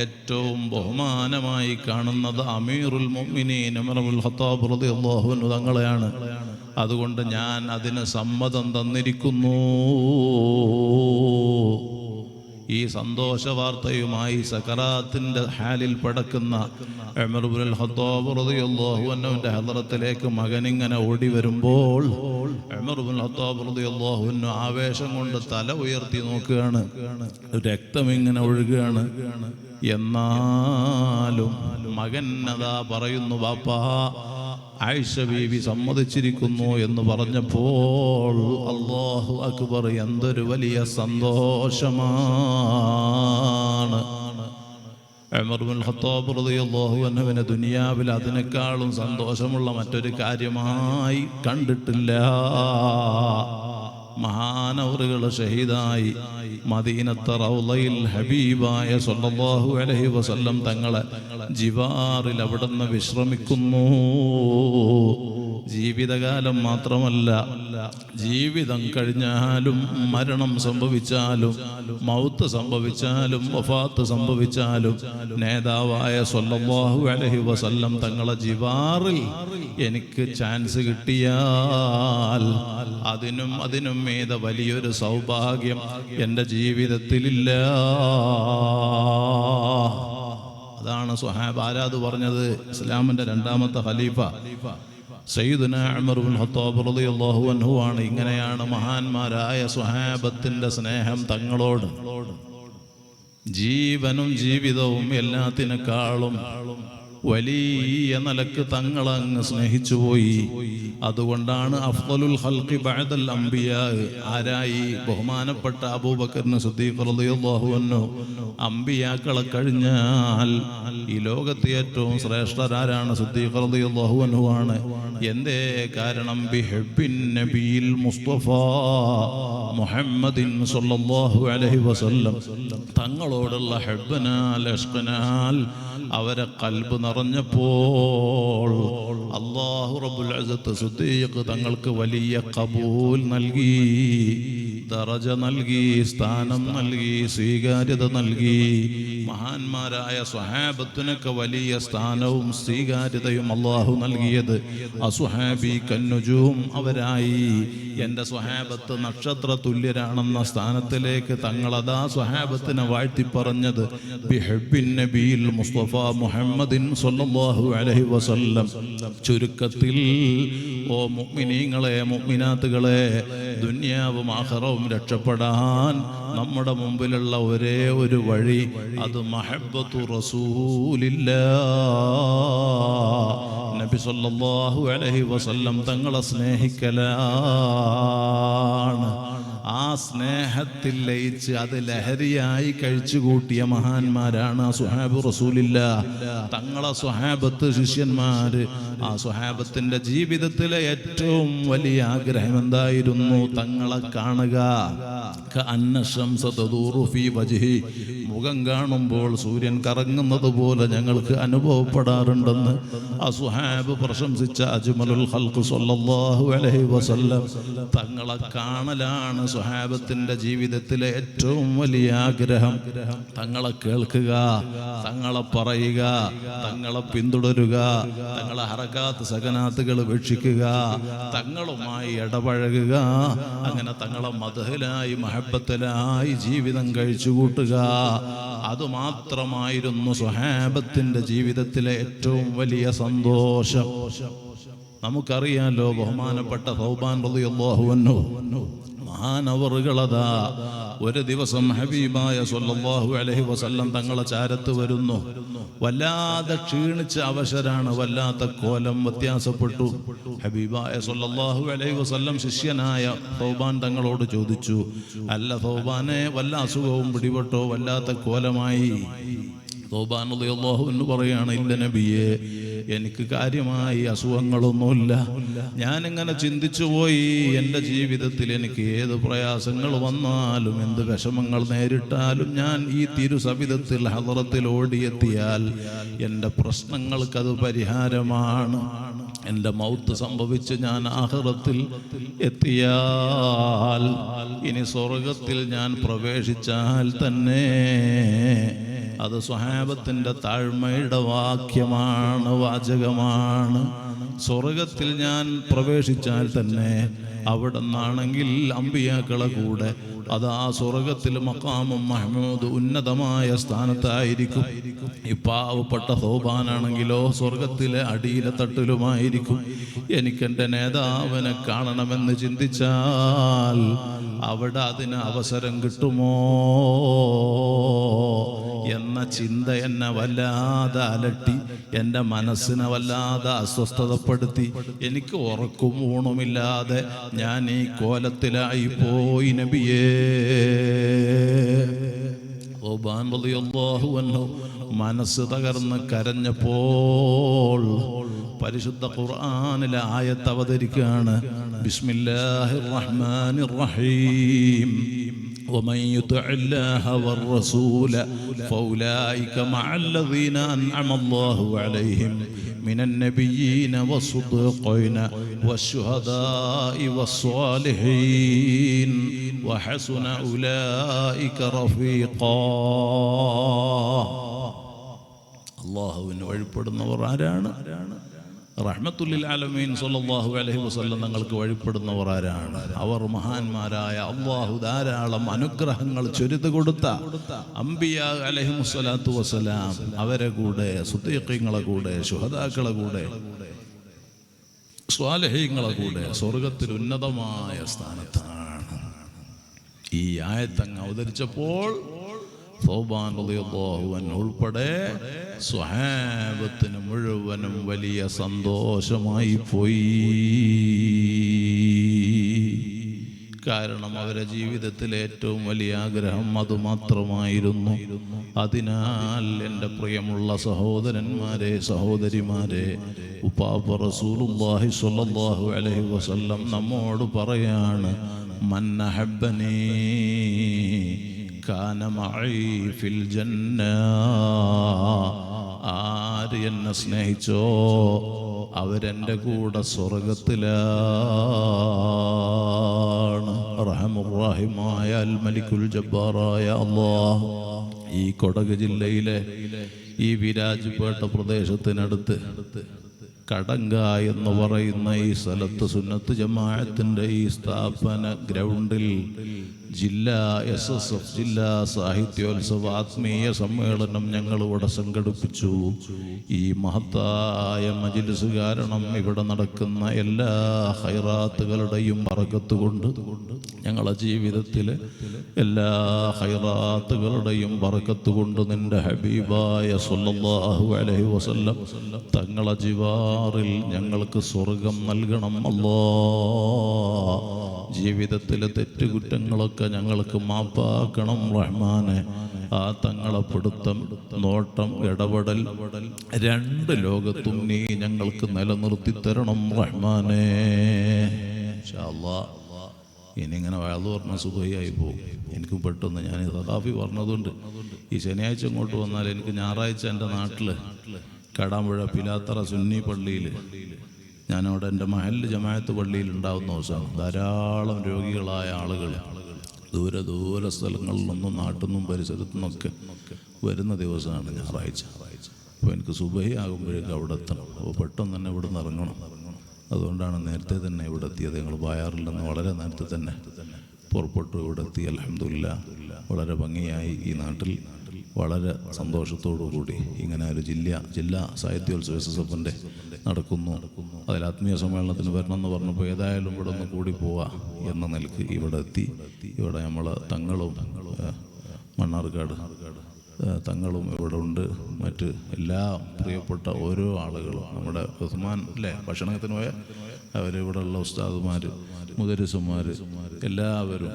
ഏറ്റവും ബഹുമാനമായി കാണുന്നത് അമീറുൽ മുഅ്മിനീൻ ഉമർ ഇബ്നുൽ ഖത്താബ് റളിയല്ലാഹു അൻഹു തങ്ങളെയാണ്. അതുകൊണ്ട് ഞാൻ അതിന് സമ്മതം തന്നിരിക്കുന്നു. ഈ സന്തോഷ വാർത്തയുമായി സക്കറാത്തിന്റെ ഹാലിൽ പടക്കുന്ന ഉമർ ഇബ്നുൽ ഖത്താബ് റളിയല്ലാഹു അൻഹുവിന്റെ ഹദ്റത്തിലേക്ക് മകനിങ്ങനെ ഓടി വരുമ്പോൾ ഉമർ ഇബ്നുൽ ഖത്താബ് റളിയല്ലാഹു അൻഹു ആവേശം കൊണ്ട് തല ഉയർത്തി നോക്കുകയാണ്. രക്തം ഇങ്ങനെ ഒഴുകുകയാണ്. എന്നാലും മകൻ അതാ പറയുന്നു, ബാപ്പാ, ആയിഷ ബീവി സമ്മതിച്ചിരിക്കുന്നു എന്ന് പറഞ്ഞപ്പോൾ അല്ലാഹു അക്ബർ, എന്തൊരു വലിയ സന്തോഷമാണ്. ഉമർ ഇബ്നുൽ ഖത്താബ് റളിയല്ലാഹു അൻഹുവിനെ ദുനിയാവിൽ അതിനേക്കാളും സന്തോഷമുള്ള മറ്റൊരു കാര്യമായി കണ്ടിട്ടില്ല. മഹാനവറുകൾ ഷഹീദായി മദീനത്തെ റൗളയിൽ ഹബീബായ സ്വല്ലല്ലാഹു അലൈഹി വസല്ലം തങ്ങളെ ജിവാറിൽ അവിടുന്ന് വിശ്രമിക്കുന്നു. ജീവിതകാലം മാത്രമല്ല, ജീവിതം കഴിഞ്ഞാലും മരണം സംഭവിച്ചാലും മൗത്ത് സംഭവിച്ചാലും വഫാത്ത് സംഭവിച്ചാലും നേതാവായ സ്വല്ലല്ലാഹു അലൈഹി വസല്ലം തങ്ങളെ ജിവാറിൽ എനിക്ക് ചാൻസ് കിട്ടിയാൽ അതിനും മീത വലിയൊരു സൗഭാഗ്യം എൻ്റെ ജീവിതത്തിലില്ല. അതാണ് സ്വഹാബ ആരാത് പറഞ്ഞത്. ഇസ്ലാമിൻ്റെ രണ്ടാമത്തെ ഖലീഫ സയ്യിദുനാ ഉമർ ഇബ്നുൽ ഖത്താബ് റളിയല്ലാഹു അൻഹു ആണ്. ഇങ്ങനെയാണ് മഹാന്മാരായ സ്വഹാബത്തിന്റെ സ്നേഹം തങ്ങളോട്. ജീവനും ജീവിതവും എല്ലാത്തിനേക്കാളും വലിയ നിലക്ക് തങ്ങളങ്ങ് സ്നേഹിച്ചുപോയി. അതുകൊണ്ടാണ് അഫ്ളലുൽ ഖൽഖി ബഅദൽ അംബിയാ ആരായി ബഹുമാനപ്പെട്ട അബൂബക്കർ സിദ്ദീഖ് റളിയല്ലാഹു അൻഹു അംബിയാക്കളെ കഴിഞ്ഞാൽ ഈ ലോകത്തെ ഏറ്റവും ശ്രേഷ്ഠരാരാണ്? സിദ്ദീഖ് റളിയല്ലാഹു അൻഹു ആണ്. എന്തേ കാരണം? ബിഹബ്ബിൻ നബിയിൽ മുസ്തഫ മുഹമ്മദിൻ സ്വല്ലല്ലാഹു അലൈഹി വസല്ലം തങ്ങളോടുള്ള ഹബ്ബനാൽ ഇഷ്ഖനാൽ അവരെ ഖൽബ് നിറഞ്ഞപ്പോൾ അല്ലാഹു റബ്ബുൽ ഇസ്സത്ത് സിദ്ദീഖ് തങ്ങൾക്ക് വലിയ ഖബൂൽ നൽകി, ദറജ നൽകി, സ്ഥാനം നൽകി, സ്വീകാര്യത നൽകി. മഹാന്മാരായ സ്വഹാബത്തിനൊക്കെ വലിയ സ്ഥാനവും സ്വീകാര്യതയും അല്ലാഹു നൽകിയത് അസ്ഹാബി കന്നുജൂം അവരായി. എൻ്റെ സ്വഹാബത്ത് നക്ഷത്ര തുല്യരാണെന്ന സ്ഥാനത്തിലേക്ക് തങ്ങളതാ സ്വഹാബത്തിനെ വാഴ്ത്തി പറഞ്ഞത് ബിഹബ്ബിൻ നബിയിൽ മുസ്തഫ മുഹമ്മദിൻ സ്വല്ലല്ലാഹു അലൈഹി വസല്ലം. ചുരുക്കത്തിൽ ഓ മുഅ്മിനീങ്ങളെ, മുഅ്മിനാത്തുകളെ, ദുനിയാവും ആഖിറവും രക്ഷപ്പെടാൻ നമ്മുടെ മുമ്പിലുള്ള ഒരേ ഒരു വഴി അത് മഹബ്ബത്തു റസൂലില്ലാഹ്, നബി സല്ലല്ലാഹു അലൈഹി വസല്ലം തങ്ങളെ സ്നേഹിക്കലാണ്. ആ സ്നേഹത്തിൽ ലയിച്ച് അത് ലഹരിയായി കഴിച്ചുകൂട്ടിയ മഹാന്മാരാണ് സ്വഹാബു റസൂലില്ലാഹ്. തങ്ങളെ സ്വഹാബത്ത് ശിഷ്യന്മാര്. ആ സ്വഹാബത്തിന്റെ ജീവിതത്തിലെ ഏറ്റവും വലിയ ആഗ്രഹം എന്തായിരുന്നു? തങ്ങളെ കാണുക. മുഖം കാണുമ്പോൾ സൂര്യൻ കറങ്ങുന്നത് പോലെ ഞങ്ങൾക്ക് അനുഭവപ്പെടാറുണ്ടെന്ന് അസ്ഹാബ് പ്രശംസിച്ച അജ്മലുൽ ഖൽഖ് സ്വല്ലല്ലാഹു അലൈഹി വസല്ലം തങ്ങളെ കാണലാണ് സ്വഹാബത്തിന്റെ ജീവിതത്തിലെ ഏറ്റവും വലിയ ആഗ്രഹം. തങ്ങളെ കേൾക്കുക, തങ്ങളെ പറയുക, തങ്ങളെ പിന്തുടരുക, തങ്ങളെ ഹറകാത്ത് സകനാത്തുകൾ വീക്ഷിക്കുക, തങ്ങളുമായി ഇടപഴകുക, അങ്ങനെ തങ്ങളെ മദ്ഹിലായി മഹബത്തിലായി ജീവിതം കഴിച്ചുകൂട്ടുക. അതുമാത്രമായിരുന്നു സ്വഹാബത്തിന്റെ ജീവിതത്തിലെ ഏറ്റവും വലിയ സന്തോഷം. നമുക്കറിയാലോ ബഹുമാനപ്പെട്ട സൗബാൻ റളിയല്ലാഹു അൻഹു മഹാനവറുകളതാ ഒരു ദിവസം ഹബീബായ സ്വല്ലല്ലാഹു അലൈഹി വസല്ലം തങ്ങളെ ചാരത്ത് വരുന്നു. വല്ലാതെ ക്ഷീണിച്ച അവശരാണ്, വല്ലാത്ത കോലം വ്യത്യാസപ്പെട്ടു. ഹബീബായ സ്വല്ലല്ലാഹു അലൈഹി വസല്ലം ശിഷ്യനായ സൗബാൻ തങ്ങളോട് ചോദിച്ചു, അല്ല സൗബാനെ, വല്ല അസുഖവും പിടിപെട്ടോ? വല്ലാത്ത കോലമായി. സൗബാൻ റളിയല്ലാഹു അൻഹു പറയാണ്, ഇല്ല നബിയേ, എനിക്ക് കാര്യമായി അസുഖങ്ങളൊന്നുമില്ല. ഞാനിങ്ങനെ ചിന്തിച്ചു പോയി, എൻ്റെ ജീവിതത്തിൽ എനിക്ക് ഏത് പ്രയാസങ്ങൾ വന്നാലും എന്ത് വിഷമങ്ങൾ നേരിട്ടാലും ഞാൻ ഈ തിരുസവിധത്തിൽ ഹളറത്തിൽ ഓടിയെത്തിയാൽ എൻ്റെ പ്രശ്നങ്ങൾക്കത് പരിഹാരമാണ്. എൻ്റെ മൗത്ത് സംഭവിച്ച് ഞാൻ ആഖിറത്തിൽ എത്തിയാൽ, ഇനി സ്വർഗത്തിൽ ഞാൻ പ്രവേശിച്ചാൽ തന്നെ അത് സ്വഹാബത്തിന്റെ താഴ്മയുടെ വാക്യമാണ്, വാചകമാണ്. സ്വർഗത്തിൽ ഞാൻ പ്രവേശിച്ചാൽ തന്നെ അവിടെ നിന്നാണെങ്കിൽ അമ്പിയാക്കളെ കൂടെ അത് ആ സ്വർഗത്തിൽ മഖാമും മഹ്മൂദ് ഉന്നതമായ സ്ഥാനത്തായിരിക്കും. ഈ പാവപ്പെട്ട സൗബാനാണെങ്കിലോ സ്വർഗത്തിലെ അടിയിലെ തട്ടിലുമായിരിക്കും. എനിക്കെൻ്റെ നേതാവിനെ കാണണമെന്ന് ചിന്തിച്ചാൽ അവിടെ അതിന് അവസരം കിട്ടുമോ എന്ന ചിന്ത എന്നെ വല്ലാതെ അലട്ടി, എൻ്റെ മനസ്സിനെ വല്ലാതെ അസ്വസ്ഥതപ്പെടുത്തി. എനിക്ക് ഉറക്കും ഊണുമില്ലാതെ ഞാൻ ഈ കോലത്തിലായി പോയി നബിയേ. സൗബാൻ റളിയല്ലാഹു അൻഹു മനസ്സ് തകർന്ന് കരഞ്ഞപ്പോൾ പരിശുദ്ധ ഖുർആനിലെ ആയത്ത് അവതരിക്കുകയാണ്. ബിസ്മില്ലാഹിർ റഹ്മാനിർ റഹീം. ومن يطع الله والرسول فأولئك مع الذين أنعم الله عليهم من النبيين والصديقين والشهداء والصالحين وحسن أولئك رفيقا. അല്ലാഹുവിനെ വഴിപ്പെടുന്നവർ ആരാണ്? റഹ്മത്തുല്ലിൽ ആലമീൻ സല്ലല്ലാഹു അലൈഹി വസല്ലം തങ്ങൾക്ക് വഴിപ്പെടുന്നവർ ആരാണ്? അവർ മഹാന്മാരായ അല്ലാഹു ധാരാളം അനുഗ്രഹങ്ങൾ ചൊരിതു കൊടുത്ത അംബിയാ അലൈഹിമുസ്സലാത്തു വസ്സലാം അവരെ കൂടെ, സുദ്ദീഖീങ്ങളെ കൂടെ, ശുഹദാക്കളെ കൂടെ, സ്വാലിഹീങ്ങളെ കൂടെ സ്വർഗത്തിൽ ഉന്നതമായ സ്ഥാനത്താണ്. ഈ ആയത്തങ്ങ് അവതരിച്ചപ്പോൾ സൗബാൻ റളിയല്ലാഹു അൻഹു ഉൾപ്പെടെ സ്വഹാബത്തിന് മുഴുവനും വലിയ സന്തോഷമായി പോയി. കാരണം അവരുടെ ജീവിതത്തിലെ ഏറ്റവും വലിയ ആഗ്രഹം അതുമാത്രമായിരുന്നു. അതിനാൽ എൻ്റെ പ്രിയമുള്ള സഹോദരന്മാരെ, സഹോദരിമാരെ, ഉപ്പാപ്പ റസൂലുള്ളാഹി സ്വല്ലല്ലാഹു അലൈഹി വസല്ലം നമ്മോട് പറയാണ്, മൻ അഹബ്ബനീ കാന മഈ ഫിൽ ജന്ന. ആര് എന്നെ സ്നേഹിച്ചോ അവരെൻ്റെ കൂടെ സ്വർഗത്തിലാണ്. റഹമുർ-റഹീമായ അൽ മലിക്കുൽ ജബ്ബാറായ അല്ലാഹ് ഈ കൊടക് ജില്ലയിലെ ഈ വിരാജ്പേട്ട പ്രദേശത്തിനടുത്ത് കടങ്ക എന്ന് പറയുന്ന ഈ സ്ഥലത്ത് സുന്നത്ത് ജമാഅത്തിന്റെ ഈ സ്ഥാപന ഗ്രൗണ്ടിൽ ജില്ലാ SSF ജില്ലാ സാഹിത്യോത്സവ ആത്മീയ സമ്മേളനം ഞങ്ങൾ ഇവിടെ സംഘടിപ്പിച്ചു. ഈ മഹത്തായ മജ്ലിസ് കാരണം ഇവിടെ നടക്കുന്ന എല്ലാ ഖൈറാത്തുകളുടെയും ബറക്കത്ത് കൊണ്ട് ഞങ്ങളുടെ ജീവിതത്തിലെ എല്ലാ ഖൈറാത്തുകളുടെയും ബറക്കത്ത് കൊണ്ട് നിന്റെ ഹബീബായ സ്വല്ലല്ലാഹു അലൈഹി വസല്ലം തങ്ങളെ ജിവാറിൽ ഞങ്ങൾക്ക് സ്വർഗം നൽകണം അല്ലാഹ്. ജീവിതത്തിലെ തെറ്റുകുറ്റങ്ങളൊക്കെ ഞങ്ങൾക്ക് മാപ്പാക്കണം റഹ്മാനെ. ആ തങ്ങളെ പിടുത്തം, നോട്ടം, ഇടപെടൽ രണ്ട് ലോകത്തും നീ ഞങ്ങൾക്ക് നിലനിർത്തി തരണം റഹ്മാനെ. ഇൻഷാ അല്ലാഹ് ഇനിയിങ്ങനെ വയലു പറഞ്ഞ സുഖയായി പോകും. എനിക്ക് പെട്ടെന്ന് ഞാൻ സഖാഫി പറഞ്ഞതുകൊണ്ട് ഈ ശനിയാഴ്ച ഇങ്ങോട്ട് വന്നാൽ എനിക്ക് ഞായറാഴ്ച എൻ്റെ നാട്ടിൽ കടാമ്പുഴ പിലാത്തറ സുന്നി പള്ളിയിൽ ഞാനവിടെ എൻ്റെ മഹല്ല് ജമാഅത്ത് പള്ളിയിൽ ഉണ്ടാകുന്ന ദിവസമാണ്. ധാരാളം രോഗികളായ ആളുകൾ ദൂര സ്ഥലങ്ങളിൽ നിന്നും നാട്ടിൽ നിന്നും പരിസരത്തു നിന്നൊക്കെ വരുന്ന ദിവസമാണ് ഞായറാഴ്ച. അപ്പോൾ എനിക്ക് സുബഹി ആകുമ്പോഴേക്കും അവിടെ എത്തണം. അപ്പോൾ പെട്ടെന്ന് തന്നെ ഇവിടെ നിന്ന് ഇറങ്ങണം. അതുകൊണ്ടാണ് നേരത്തെ തന്നെ ഇവിടെ എത്തിയത്. ഞങ്ങൾ ബായാറിൽ നിന്ന് വളരെ നേരത്തെ തന്നെ പുറപ്പെട്ടു ഇവിടെ എത്തി. അൽഹംദുലില്ലാഹ് വളരെ ഭംഗിയായി ഈ നാട്ടിൽ വളരെ സന്തോഷത്തോടു കൂടി ഇങ്ങനെ ഒരു ജില്ലാ സാഹിത്യോത്സവ SSFൻ്റെ നടക്കുന്നു. അതിൽ ആത്മീയ സമ്മേളനത്തിന് വരണം എന്ന് പറഞ്ഞപ്പോൾ ഏതായാലും ഇവിടെ ഒന്ന് കൂടി പോവാ എന്ന നിലക്ക് ഇവിടെ എത്തി. ഇവിടെ നമ്മൾ തങ്ങളും മണ്ണാർക്കാട് തങ്ങളും ഇവിടെ ഉണ്ട്. മറ്റ് എല്ലാ പ്രിയപ്പെട്ട ഓരോ ആളുകളും നമ്മുടെ ഉസ്മാൻ അല്ലേ ഭക്ഷണത്തിന് പോയ അവരിവിടെ ഉള്ള ഉസ്താദുമാർ, മുദരിസുമാർ എല്ലാവരും,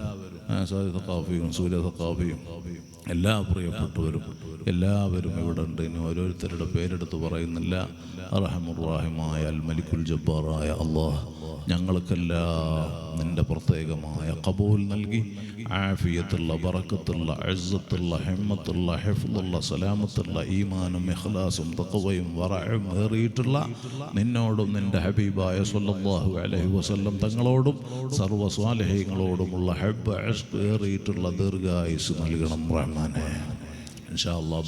സഖാഫിയും സൂര്യ സഖാഫിയും എല്ലാ പ്രിയപ്പെട്ടവരും എല്ലാവരും ഇവിടെ ഉണ്ട്. ഇനി ഓരോരുത്തരുടെ പേരെടുത്ത് പറയുന്നില്ല. റഹമുർ-റഹീമായ അൽ മലിക്കുൽ ജബ്ബാറായ അല്ലാഹ് ഞങ്ങൾക്കെല്ലാം നിന്റെ പ്രത്യേകമായ ഖബൂൽ നൽകി ആഫിയത്തുള്ള, ബറക്കത്തുള്ള, ഇസ്സത്തുള്ള, ഹിമ്മത്തുള്ള, ഹിഫ്ളുള്ള, സലാമത്തുള്ള, ഈമാനും ഇഖ്ലാസും തഖ്വയും വറഉം ഏറിയിട്ടുള്ള നിന്നോടും നിന്റെ ഹബീബായ സ്വല്ലല്ലാഹു അലൈഹി വസല്ലം തങ്ങളോടും സർവ്വ സ്വാലിഹീങ്ങളോടുമുള്ള ഹബ്ബ് ഇഷ്ഖ് ഏറിയിട്ടുള്ള ദീർഘായുസ് നൽകണം റഹ്മാനെ. ഇൻഷാ അല്ലാഹ്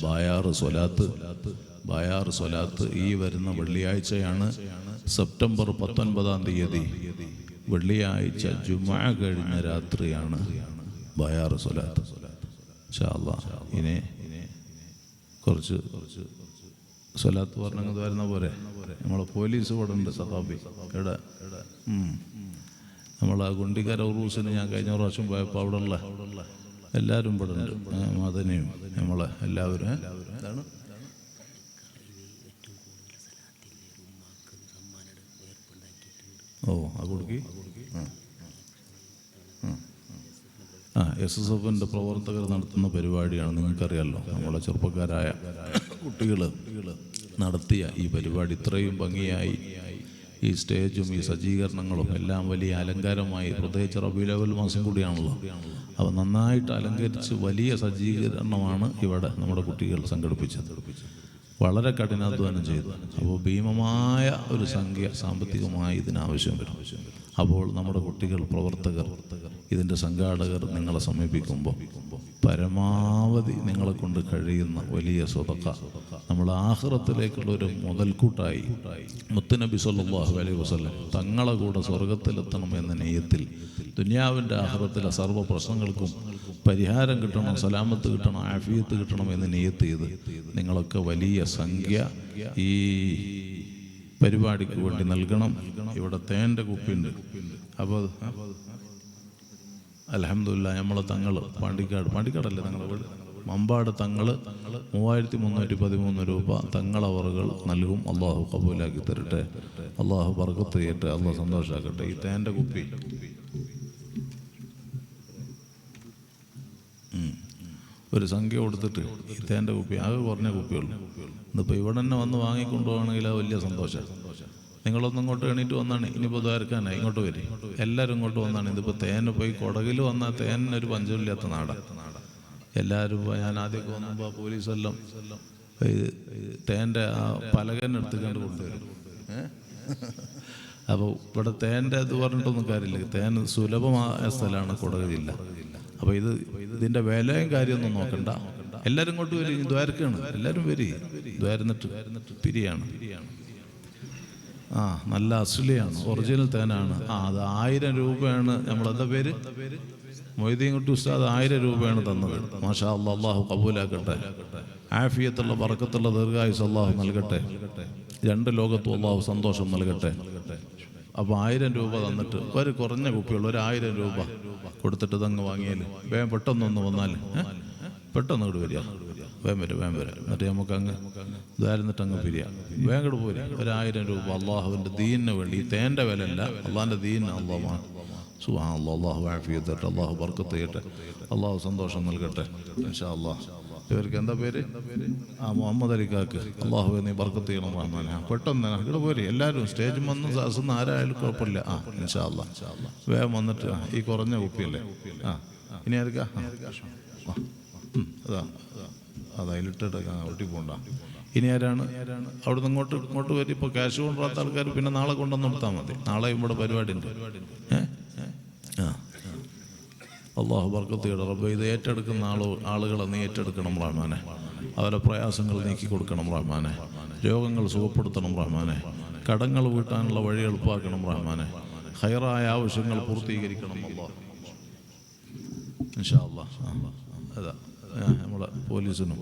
ബായാർ സ്വലാത്ത് ഈ വരുന്ന വെള്ളിയാഴ്ചയാണ്. സെപ്റ്റംബർ 19-ാം തീയതി വെള്ളിയാഴ്ച ജുമുഅ കഴിഞ്ഞ രാത്രിയാണ് ബായാർ സ്വലാത്ത്. ഇൻഷാ അല്ലാഹ് ഇനി കുറച്ച് സ്വലാത്ത് പറഞ്ഞത് വരുന്ന പോലെ നമ്മളെ പോലീസ് ഇവിടെ ഉണ്ട്. സഖാബി ഇവിടെ നമ്മളെ ഗുണ്ടിക്കര ഉറൂസിന് ഞാൻ കഴിഞ്ഞ പ്രാവശ്യം പോയപ്പോൾ അവിടെ ഉള്ള എല്ലാവരും ഇവിടെ ഉണ്ട്. മദനിയും നമ്മളെ എല്ലാവരും ഇതാണ് കൊടുക്കി SSFൻ്റെ പ്രവർത്തകർ നടത്തുന്ന പരിപാടിയാണ്. നിങ്ങൾക്കറിയാമല്ലോ, നമ്മളെ ചെറുപ്പക്കാരായ കുട്ടികൾ നടത്തിയ ഈ പരിപാടി ഇത്രയും ഭംഗിയായി ഈ സ്റ്റേജും ഈ സജ്ജീകരണങ്ങളും എല്ലാം വലിയ അലങ്കാരമായി, പ്രത്യേകിച്ച് റബീഉൽ അവ്വൽ മാസം കൂടിയാണല്ലോ. അപ്പോൾ നന്നായിട്ട് അലങ്കരിച്ച് വലിയ സജ്ജീകരണമാണ് ഇവിടെ നമ്മുടെ കുട്ടികൾ സംഘടിപ്പിച്ചത്. വളരെ കഠിനാധ്വാനം ചെയ്തു. അപ്പോൾ ഭീമമായ ഒരു സംഖ്യ സാമ്പത്തികമായി ഇതിനാവശ്യം വരും. അപ്പോൾ നമ്മുടെ കുട്ടികൾ, പ്രവർത്തകർ, ഇതിൻ്റെ സംഘാടകർ നിങ്ങളെ സമീപിക്കുമ്പോൾ പരമാവധി നിങ്ങളെ കൊണ്ട് കഴിയുന്ന വലിയ സ്വതക്ക നമ്മൾ ആഖിറത്തിലേക്കുള്ള ഒരു മുതൽക്കൂട്ടായി മുത്തുനബി സല്ലല്ലാഹു അലൈഹി വസല്ലം തങ്ങളെ കൂടെ സ്വർഗത്തിലെത്തണം എന്ന നെയ്യത്തിൽ ദുനിയാവിൻ്റെ ആഖിറത്തിലെ സർവ്വ പ്രശ്നങ്ങൾക്കും പരിഹാരം കിട്ടണം, സലാമത്ത് കിട്ടണം, ആഫിയത്ത് കിട്ടണം എന്ന് നെയ്യത്ത് ചെയ്ത് നിങ്ങളൊക്കെ വലിയ സംഖ്യ ഈ പരിപാടിക്ക് വേണ്ടി നൽകണം. ഇവിടെ തേൻ്റെ കുപ്പിയുണ്ട്. അപ്പോൾ അൽഹംദുലില്ലാഹ് നമ്മളെ തങ്ങൾ പാണ്ടിക്കാടല്ലേ തങ്ങളെ വീട്, മമ്പാട് തങ്ങൾ 3313 രൂപ തങ്ങളവറുകൾ നൽകും. അള്ളാഹു കബൂലാക്കി തരട്ടെ, അള്ളാഹു ബർക്കത്ത് ചെയ്യട്ടെ, അള്ളാഹു സന്തോഷമാക്കട്ടെ. ഈ തേൻ്റെ കുപ്പി ഒരു സംഖ്യ കൊടുത്തിട്ട് ഈ തേൻ്റെ കുപ്പി ആകെ കുറഞ്ഞ കുപ്പിയുള്ളൂ. ഇന്നിപ്പോൾ ഇവിടെ തന്നെ വന്ന് വാങ്ങിക്കൊണ്ടു പോകണമെങ്കിൽ അത് വലിയ സന്തോഷം. നിങ്ങളൊന്നും ഇങ്ങോട്ട് എണീറ്റ് വന്നാണ്, ഇനിയിപ്പോൾ ദ്വാരക്കാനായി ഇങ്ങോട്ട് വരും, എല്ലാവരും ഇങ്ങോട്ട് വന്നാണ്. ഇതിപ്പോൾ തേന് പോയി കുടകിൽ വന്നാൽ തേനൊരു പഞ്ചമില്ലാത്ത നാടാണ്. എല്ലാവരും ഞാൻ ആദ്യമൊക്കെ വന്നപ്പോൾ പോലീസെല്ലാം തേൻ്റെ ആ പലകനെടുത്ത് കണ്ട് കൊണ്ടുവരും. അപ്പോൾ ഇവിടെ തേൻ്റെ ഇത് പറഞ്ഞിട്ടൊന്നും കാര്യമില്ല. തേൻ സുലഭമായ സ്ഥലമാണ് കൊടക് ജില്ല. അപ്പോൾ ഇതിൻ്റെ വിലയും കാര്യമൊന്നും നോക്കണ്ട, എല്ലാവരും ഇങ്ങോട്ട് വരും. ദ്വാരക്കാണ്, എല്ലാവരും വരും, ദ്വാരന്നിട്ട് പിരിയാണ്. നല്ല അസ്ലിയാണ്, ഒറിജിനൽ തേനാണ്. അത് 1000 രൂപയാണ്. നമ്മളെന്താ പേര്, മൊയ്തീൻ കുട്ടി ഉസ്താദ് 1000 രൂപയാണ് തന്നത്. മാഷാ അല്ലാഹ്, അള്ളാഹു കബൂലാക്കട്ടെ. ആഫിയത്തുള്ള ബർക്കത്തുള്ള ദീർഘായുസ് അള്ളാഹു നൽകട്ടെ. 2 ലോകത്തും അള്ളാഹു സന്തോഷം നൽകട്ടെ. അപ്പോൾ 1000 രൂപ തന്നിട്ട് ഒരു കുറഞ്ഞ കുപ്പിയുള്ള 1000 രൂപ കൊടുത്തിട്ട് ഇതങ്ങ് വാങ്ങിയാൽ വേഗം പെട്ടെന്നൊന്ന് വന്നാൽ പെട്ടെന്ന് ഇങ്ങോട്ട് വരിക, വേഗം വരും. എന്നിട്ട് നമുക്ക് അങ്ങ് ഇതായിരുന്നിട്ട് അങ്ങ് പിരിയാം. വേഗം ഇങ്ങോട്ട് പോരി. 1000 രൂപ അള്ളാഹുവിൻ്റെ ദീനിന് വേണ്ടി. ഈ തേൻ്റെ വില അല്ല, അള്ളാഹിൻ്റെ ദീനിന്. അള്ളാഹ് സുബ്ഹാനല്ലാഹ്, അള്ളാഹു ആഫിയത്ത് തരട്ടെ, അള്ളാഹു ബർക്കത്ത് ചെയ്യട്ടെ, അള്ളാഹു സന്തോഷം നൽകട്ടെ. ഇൻഷാ അല്ലാഹ്. ഇവർക്ക് എന്താ പേര്? മുഹമ്മദ് അലിക്കാക്ക്. അള്ളാഹു നീ ബർക്കത്ത് ചെയ്യണം റഹ്മാനെ. പെട്ടെന്ന് ഇവിടെ പോരി, എല്ലാവരും സ്റ്റേജിൽ വന്ന് സാസുന്ന ആരായാലും കുഴപ്പമില്ല. ഇൻഷാ അല്ലാഹ് വേഗം വന്നിട്ട് ഈ കുറഞ്ഞ കുപ്പിയല്ലേ. ഇനി ആർക്കാ? അതിലിട്ടിട്ട് ഒട്ടി പോണ്ട. ഇനി ആരാണ്? അവിടെ നിന്ന് ഇങ്ങോട്ട് വരും. ഇപ്പോൾ ക്യാഷ് കൊണ്ടുവരാത്ത ആൾക്കാർ പിന്നെ നാളെ കൊണ്ടുവന്ന് കൊടുത്താൽ മതി. നാളെ ഇവിടെ പരിപാടി ഉണ്ട്. അള്ളാഹു ബർക്കത്ത് ചെയ്യട്ടെ റബ്ബേ. ഇത് ഏറ്റെടുക്കുന്ന ആളുകളെ നീ ഏറ്റെടുക്കണം റഹ്മാനെ. അവരെ പ്രയാസങ്ങൾ നീക്കി കൊടുക്കണം റഹ്മാനെ. രോഗങ്ങൾ സുഖപ്പെടുത്തണം റഹ്മാനെ. കടങ്ങൾ വീട്ടാനുള്ള വഴി എളുപ്പമാക്കണം റഹ്മാനെ. ഖൈറായ ആവശ്യങ്ങൾ പൂർത്തീകരിക്കണം അല്ലാഹ്. ഇൻഷാ അല്ലാഹ്. അതാ നമ്മളെ പോലീസിനും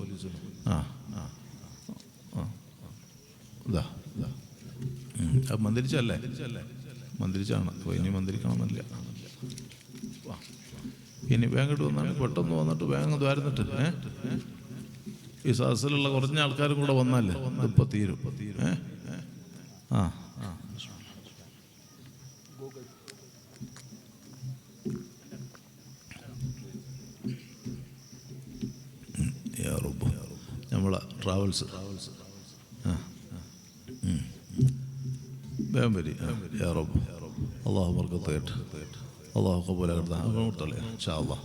മന്ത്രിച്ചല്ലേ? മന്ത്രിച്ചാണ്. ഇനി മന്ത്രിക്കണമെന്നില്ല. ഇനി വേഗം വന്നാൽ പെട്ടെന്ന് വന്നിട്ട് വേഗം ദ്വാരന്നിട്ട് ഈ സദസ്സിലുള്ള കുറഞ്ഞ ആൾക്കാരും കൂടെ വന്നാലേ ഇതിപ്പോൾ തീരും. നമ്മളെ ട്രാവൽസ് വേഗം വരി. അള്ളാഹു ബർക്കത്ത് ചെയ്യട്ടെ, അള്ളാഹു കബൂലാക്കട്ടെ. ഇൻഷാ അല്ലാഹ്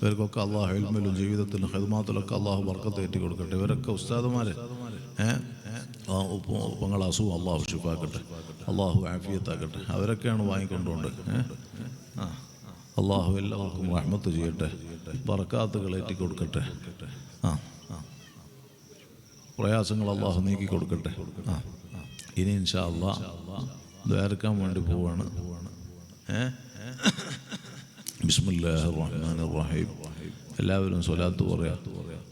ഇവർക്കൊക്കെ അള്ളാഹു ഇൽമിലും ജീവിതത്തിലും ഖിദ്മാത്തിലൊക്കെ അള്ളാഹു ബർക്കത്ത് ഏറ്റി കൊടുക്കട്ടെ. ഇവരൊക്കെ ഉസ്താദുമാരെ ഉപ്പങ്ങളെ അസുഖം അള്ളാഹു ഷിഫാക്കട്ടെ, അള്ളാഹു ആഫിയത്താക്കട്ടെ. അവരൊക്കെയാണ് വാങ്ങിക്കൊണ്ടുകൊണ്ട്. അള്ളാഹു എല്ലാവർക്കും റഹ്മത്ത് ചെയ്യട്ടെ, ബർക്കാത്തുകൾ ഏറ്റി കൊടുക്കട്ടെ. പ്രയാസങ്ങൾ അള്ളാഹു നീക്കി കൊടുക്കട്ടെ. ഇനി ഇൻഷാ അല്ലാഹ് ദ്വാരക്കാൻ വേണ്ടി പോവാണ്. ബിസ്മില്ലാഹിർ റഹ്മാനിർ റഹീം. എല്ലാവരും സ്വലാത്ത് പറയാ.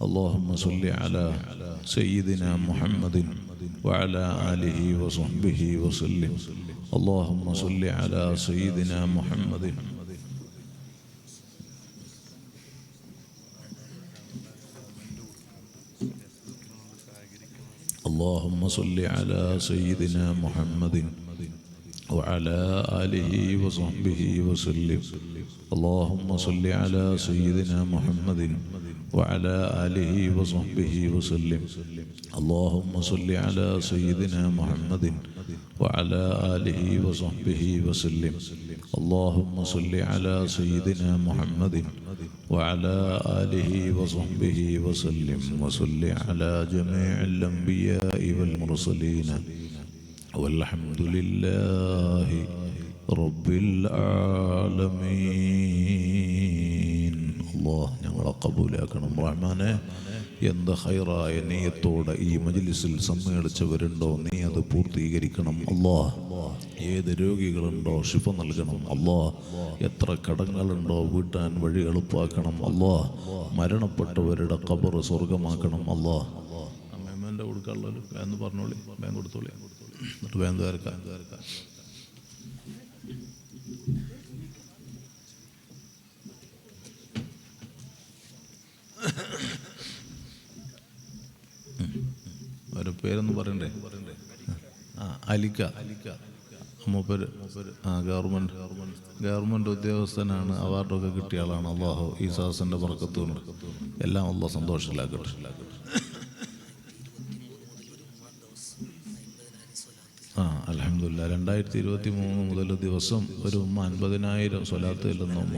അല്ലാഹുമ്മ സ്വല്ലി അലാ സയ്യിദിനാ മുഹമ്മദിൻ വഅലാ ആലിഹി വസഹ്ബിഹി വസല്ലം. അല്ലാഹുമ്മ സ്വല്ലി അലാ സയ്യിദിനാ മുഹമ്മദിൻ اللهم صل على سيدنا محمد وعلى آله وصحبه وسلم. اللهم صل على سيدنا محمد وعلى آله وصحبه وسلم. اللهم صل على سيدنا محمد وعلى آله وصحبه وسلم. اللهم صل على سيدنا محمد وعلى آله وصحبه وسلم. وصل على جميع الأنبياء والمرسلين والحمد لله رب العالمين. അല്ലാഹ് ഞങ്ങളെ കബൂലാക്കണം റഹ്മാനെ. എന്ത് ഖൈറായ നീയത്തോടെ ഈ മജ്ലിസിൽ സമ്മേളിച്ചവരുണ്ടോ നീ അത് പൂർത്തീകരിക്കണം അല്ലാഹ്. ഏത് രോഗികളുണ്ടോ ശിഫ നൽകണം അല്ലാഹ്. എത്ര കടങ്ങളുണ്ടോ വീട്ടാൻ വഴി എളുപ്പാക്കണം അല്ലാഹ്. മരണപ്പെട്ടവരുടെ ഖബർ സ്വർഗമാക്കണം അല്ലാഹ്. അമ്മേമ്മേൻ്റെ കൊടുക്കാനുള്ളൊരു എന്ന് പറഞ്ഞോളി, ബാങ്ക് കൊടുത്തോളി, എന്നിട്ട് ബാങ്ക് തീർക്കാം. അവരുടെ പേരൊന്നും പറയണ്ടേ? അലിക്ക മൂപ്പര് ഗവൺമെൻറ് ഉദ്യോഗസ്ഥനാണ്. അവാർഡൊക്കെ കിട്ടിയ ആളാണ്. അള്ളാഹു ഈ സാസിൻ്റെ ബർക്കത്തുകൊണ്ട് എല്ലാം അള്ളാഹ് സന്തോഷത്തിലാക്കട്ടെ. അൽഹംദുലില്ലാ 2023 മുതൽ ദിവസം ഒരു 50,000 സ്വലാത്ത് ചെല്ലുന്ന ഉമ്മ.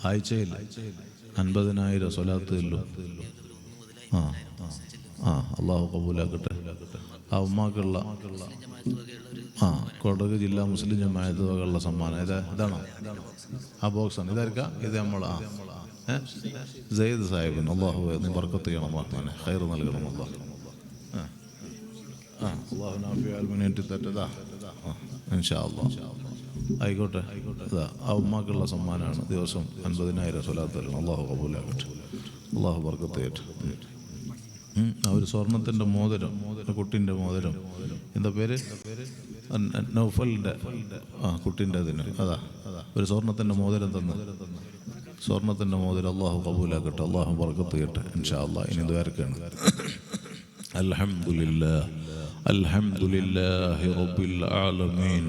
ആഴ്ചയിൽ 50,000 സ്വലാത്ത് ചെല്ലും. അള്ളാഹു കബൂലാക്കട്ടെ. ആ ഉമ്മാക്കുള്ള കൊടക് ജില്ലാ മുസ്ലിം ജമാഅത്ത് വകയുള്ള സമ്മാനം ഇതാണോ? ആ ബോക്സാണ്. ഇതായിരിക്കാം. ഇത് നമ്മൾ സയ്യിദ് സാഹിബിന് അള്ളാഹു നീ ബർക്കത്ത് ചെയ്യണം, റഹ്മാനെ ഖൈർ നൽകണം അള്ളാഹ്. അള്ളാഹു നാഫിയാൽമിനേറ്റി തെറ്റതാ ഇൻഷാ അള്ളാഹ്. ആയിക്കോട്ടെ. ആ ഉമ്മാക്കുള്ള സമ്മാനമാണ്. ദിവസം 50,000 സ്വലാത്ത് തരണം. അള്ളാഹു കബൂലാക്കട്ടെ. അള്ളാഹു ബർക്കത്ത് ചെയ്യട്ടെ. ഒരു സ്വർണത്തിൻ്റെ മോതിരം, കുട്ടിൻ്റെ മോതിരം. എന്താ പേര്? നൗഫലിൻ്റെ കുട്ടിൻ്റെ അതിന് ഒരു സ്വർണത്തിൻ്റെ മോതിരം തന്ന്. സ്വർണത്തിൻ്റെ മോതിരം അള്ളാഹു കബൂലാക്കട്ടെ. അള്ളാഹു ബർക്കത്ത് ചെയ്യട്ടെ ഇൻഷാ അള്ളാഹ്. ഇനി ദ്വാരക്കാണ്. അൽഹംദുലില്ലാഹ് അൽഹംദുലില്ലാഹി റബ്ബിൽ ആലമീൻ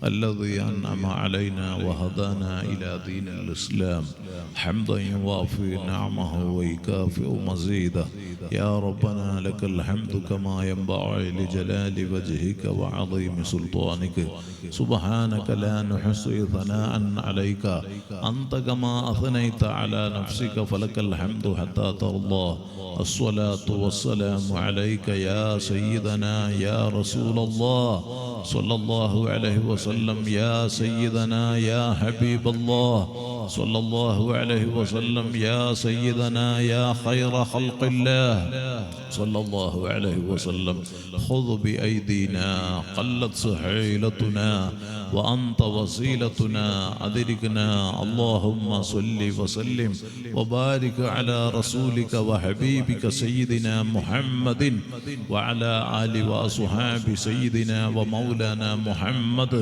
الذي أنعم علينا وهدانا إلى دين الإسلام حمدا يوافي نعمه ويكافئ مزيده. يا ربنا لك الحمد كما ينبغي لجلال وجهك وعظيم سلطانك. سبحانك لا نحصي ثناء عليك أنت كما أثنيت على نفسك فلك الحمد حتى ترضى. الصلاة والسلام عليك يا سيدنا يا رسول الله صلى الله عليه وسلم. يا سيدنا يا حبيب الله صلى الله عليه وسلم. يا سيدنا يا خير خلق الله صلى الله عليه وسلم. خذ بأيدينا قلت سحيلتنا وأنت وسيلتنا أدركنا. اللهم صل وسلم وبارك على رسولك وحبيبك سيدنا محمد وعلى آل وأصحاب سيدنا ومولانا محمد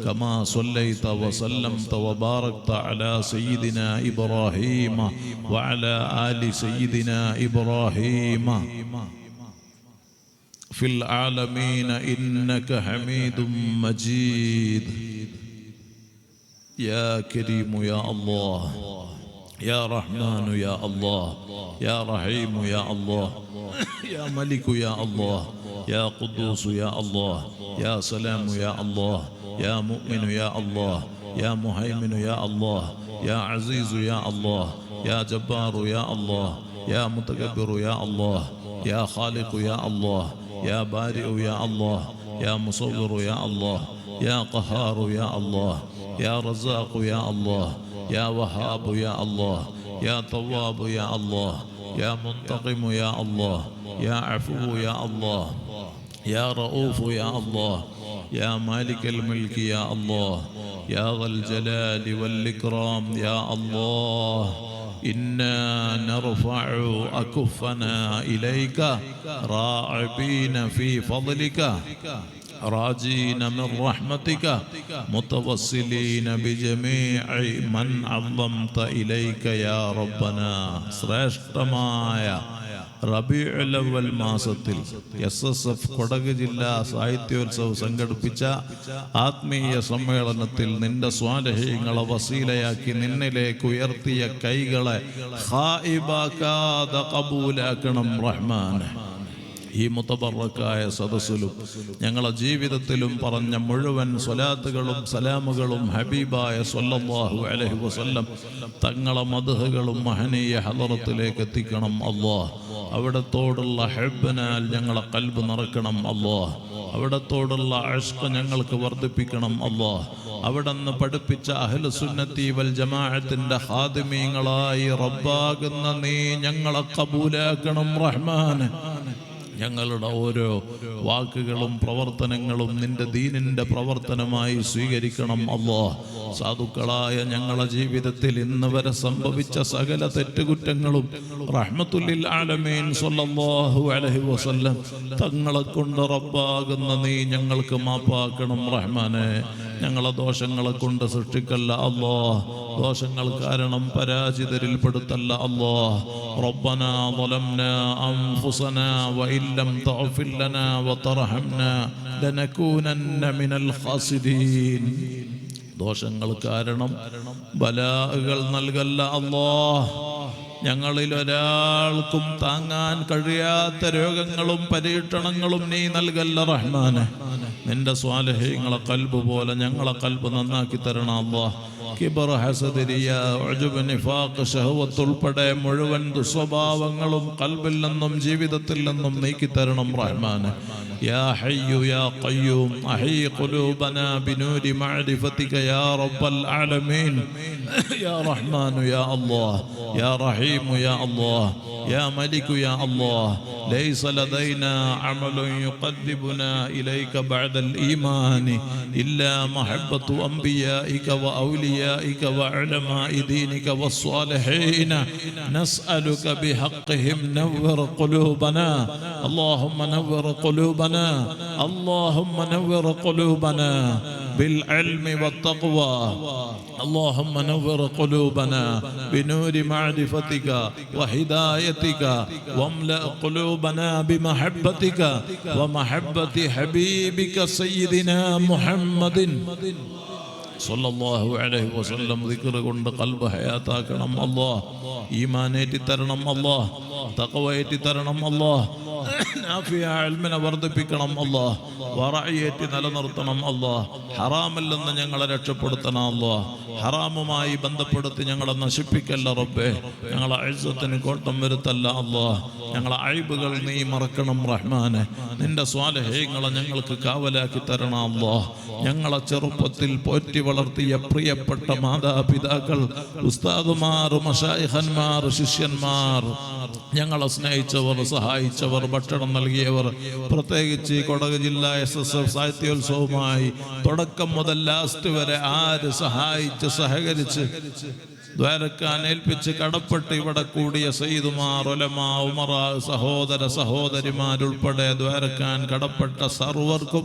كما صليت وسلمت وباركت على سيدنا إبراهيم وعلى آل سيدنا إبراهيم في العالمين إنك حميد مجيد. يا كريم يا الله، يا رحمن يا الله، يا رحيم يا الله، يا ملك يا الله، يا قدوس يا الله، يا سلام يا الله، يا مؤمن يا الله، يا مهيمن يا الله، يا عزيز يا الله، يا جبار يا الله، يا متكبر يا الله، يا خالق يا الله، يا بارئ يا الله، يا مصور يا الله، يا قهار يا الله، يا رزاق يا الله، يا وهاب يا الله، يا تواب يا الله، يا منتقم يا الله، يا عفو يا الله، يا رؤوف يا الله، يا مالك الملك يا الله، يا ذا الجلال والإكرام يا الله. إنا نرفع أكفنا إليك راعبين في فضلك راجين من رحمتك متوسلين بجميع من عظمت إليك يا ربنا. ശ്രേഷ്ഠമായ റബീഉൽ അവ്വൽ മാസത്തിൽ SSF കൊടക് ജില്ലാ സാഹിത്യോത്സവം സംഘടിപ്പിച്ച ആത്മീയ സമ്മേളനത്തിൽ നിന്റെ സ്വാലിഹീങ്ങളെ വസീലയാക്കി നിന്നിലേക്ക് ഉയർത്തിയ കൈകളെ ഖായിബാക്കാതെ ഖബൂലാക്കണം റഹ്മാനെ. ഈ മുതബറക്കായ സദസ്സിലും ഞങ്ങളെ ജീവിതത്തിലും പറഞ്ഞ മുഴുവൻ സ്വലാത്തുകളും സലാമുകളും ഹബീബായ സ്വല്ലല്ലാഹു അലൈഹി വസല്ലം തങ്ങളെ മദ്ഹുകളും മഹനീയ ഹദറത്തിലേക്ക് എത്തിക്കണം അല്ലാഹ്. അവിടത്തോടുള്ള ഹബ്ബനാൽ ഞങ്ങളെ ഖൽബ് നിറക്കണം അല്ലാഹ്. അവിടത്തോടുള്ള ഇഷ്ഖ് ഞങ്ങൾക്ക് വർദ്ധിപ്പിക്കണം അല്ലാഹ്. അവിടുന്ന് പഠിപ്പിച്ച അഹ്ലു സുന്നത്തി വൽ ജമാഅത്തിന്റെ ഖാദിമീങ്ങളായി റബ്ബാകുന്ന നീ ഞങ്ങളെ ഖബൂലാക്കണം റഹ്മാനെ. ഞങ്ങളുടെ ഓരോ വാക്കുകളും പ്രവർത്തനങ്ങളും നിന്റെ ദീനിന്റെ പ്രവർത്തനമായി സ്വീകരിക്കണം അല്ലാഹ്. സാധുക്കളായ ഞങ്ങളുടെ ജീവിതത്തിൽ ഇന്ന് വരെ സംഭവിച്ച സകല തെറ്റുകുറ്റങ്ങളും റഹ്മത്തുല്ലിൽ ആലമീൻ സ്വല്ലല്ലാഹു അലൈഹി വസല്ലം തങ്ങളെ കൊണ്ട് റബ്ബാകുന്ന നീ ഞങ്ങൾക്ക് മാപ്പാക്കണം റഹ്മാനെ. ഞങ്ങളെ ദോഷങ്ങളെ കൊണ്ട് സൃഷ്ടിക്കല്ല അല്ലാഹ്. ദോഷങ്ങൾ കാരണം പരാജിതരിൽ പെടുത്തല്ല അല്ലാഹ്. റബ്ബനാ ളലംനാ അൻഫുസനാ വഇല്ലം തഗ്ഫിർ ലനാ വതർഹംനാ ലനകൂനന്ന മിനൽ ഖാസിരീൻ. ദോഷങ്ങൾ കാരണം ബലാകൾ നൽകല്ല അല്ലാഹ്. ഞങ്ങളിൽ ഒരാൾക്കും താങ്ങാൻ കഴിയാത്ത രോഗങ്ങളും പരീക്ഷണങ്ങളും നീ നൽകല്ല റഹ്മാനെ. നിന്റെ സ്വാലിഹീങ്ങളെ ഖൽബ് പോലെ ഞങ്ങളെ ഖൽബ് നന്നാക്കി തരണം അല്ലാഹ്. കിബർ, ഹസദ്, റിയാ, ഉജ്ബ്, നിഫാഖ്, ശഹവത്ത് ഉൾപ്പെടെ മുഴുവൻ ദുസ്വഭാവങ്ങളും ഖൽബിൽ നിന്നും ജീവിതത്തിൽ നിന്നും നീക്കി തരണം റഹ്മാനെ. യാ ഹയ്യു യാ ഖയ്യൂം അഹീ ഖുലൂബനാ ബിനൂരി മഅരിഫതിക യാ റബ്ബൽ ആലമീൻ. യാ റഹ്മാനു യാ അല്ലാഹ്, യാ റഹീമു യാ അല്ലാഹ്, يا ملك يا الله. ليس لدينا عمل يقربنا إليك بعد الإيمان إلا محبة أنبيائك وأوليائك وعلماء دينك والصالحين. نسألك بحقهم نور قلوبنا. اللهم نور قلوبنا، اللهم نور قلوبنا بالعلم والتقوى. اللهم نور قلوبنا بنور معرفتك وهدايتك، واملأ قلوبنا بمحبتك ومحبة حبيبك سيدنا محمد സല്ലല്ലാഹു അലൈഹി വസല്ലം. ദിക്ർ കൊണ്ട് ഖൽബ് ഹയാത്താക്കണം അല്ലാഹ്. ഈമാനേറ്റി തരണം അല്ലാഹ്. തഖ്വയേറ്റി തരണം അല്ലാഹ്. നാഫിയ ഇൽമിനെ വർദ്ധിപ്പിക്കണം അല്ലാഹ്. വറഅയേറ്റി നിലനിർത്തണം അല്ലാഹ്. ഹറാമിൽ നിന്ന് ഞങ്ങളെ രക്ഷപ്പെടുത്തണം അല്ലാഹ്. ഹറാമുമായി ബന്ധപ്പെടുത്തി ഞങ്ങളെ നശിപ്പിക്കല്ല റബ്ബേ. ഞങ്ങളെ ഇസ്സത്തിന് കോട്ടം വരുത്തല്ല അല്ലാഹ്. ഞങ്ങളെ അയ്ബുകൾ നീ മറക്കണം റഹ്മാനെ. നിന്റെ സ്വാലിഹീങ്ങളെ ഞങ്ങൾക്ക് കാവലാക്കി തരണം അല്ലാഹ്. ഞങ്ങളെ ചെറുപ്പത്തിൽ പോറ്റി വളർത്തിയ പ്രിയപ്പെട്ട മാതാപിതാക്കൾ, ഉസ്താദുമാർ, മശായിഖന്മാർ, ശിഷ്യന്മാർ, ഞങ്ങളെ സ്നേഹിച്ചവർ, സഹായിച്ചവർ, ഭക്ഷണം നൽകിയവർ, പ്രത്യേകിച്ച് കൊടക് ജില്ലാ SSF സാഹിത്യോത്സവമായി തുടക്കം മുതൽ ലാസ്റ്റ് വരെ ആര് സഹായിച്ച് സഹകരിച്ച് ദ്വാരക്കാൻ ഏൽപ്പിച്ച് കടപ്പെട്ട് ഇവിടെ കൂടിയ സയ്യിദുമാർ, ഉലമാ, ഉമറാ, സഹോദര സഹോദരിമാരുൾപ്പെടെ ദ്വാരക്കാൻ കടപ്പെട്ട സർവർക്കും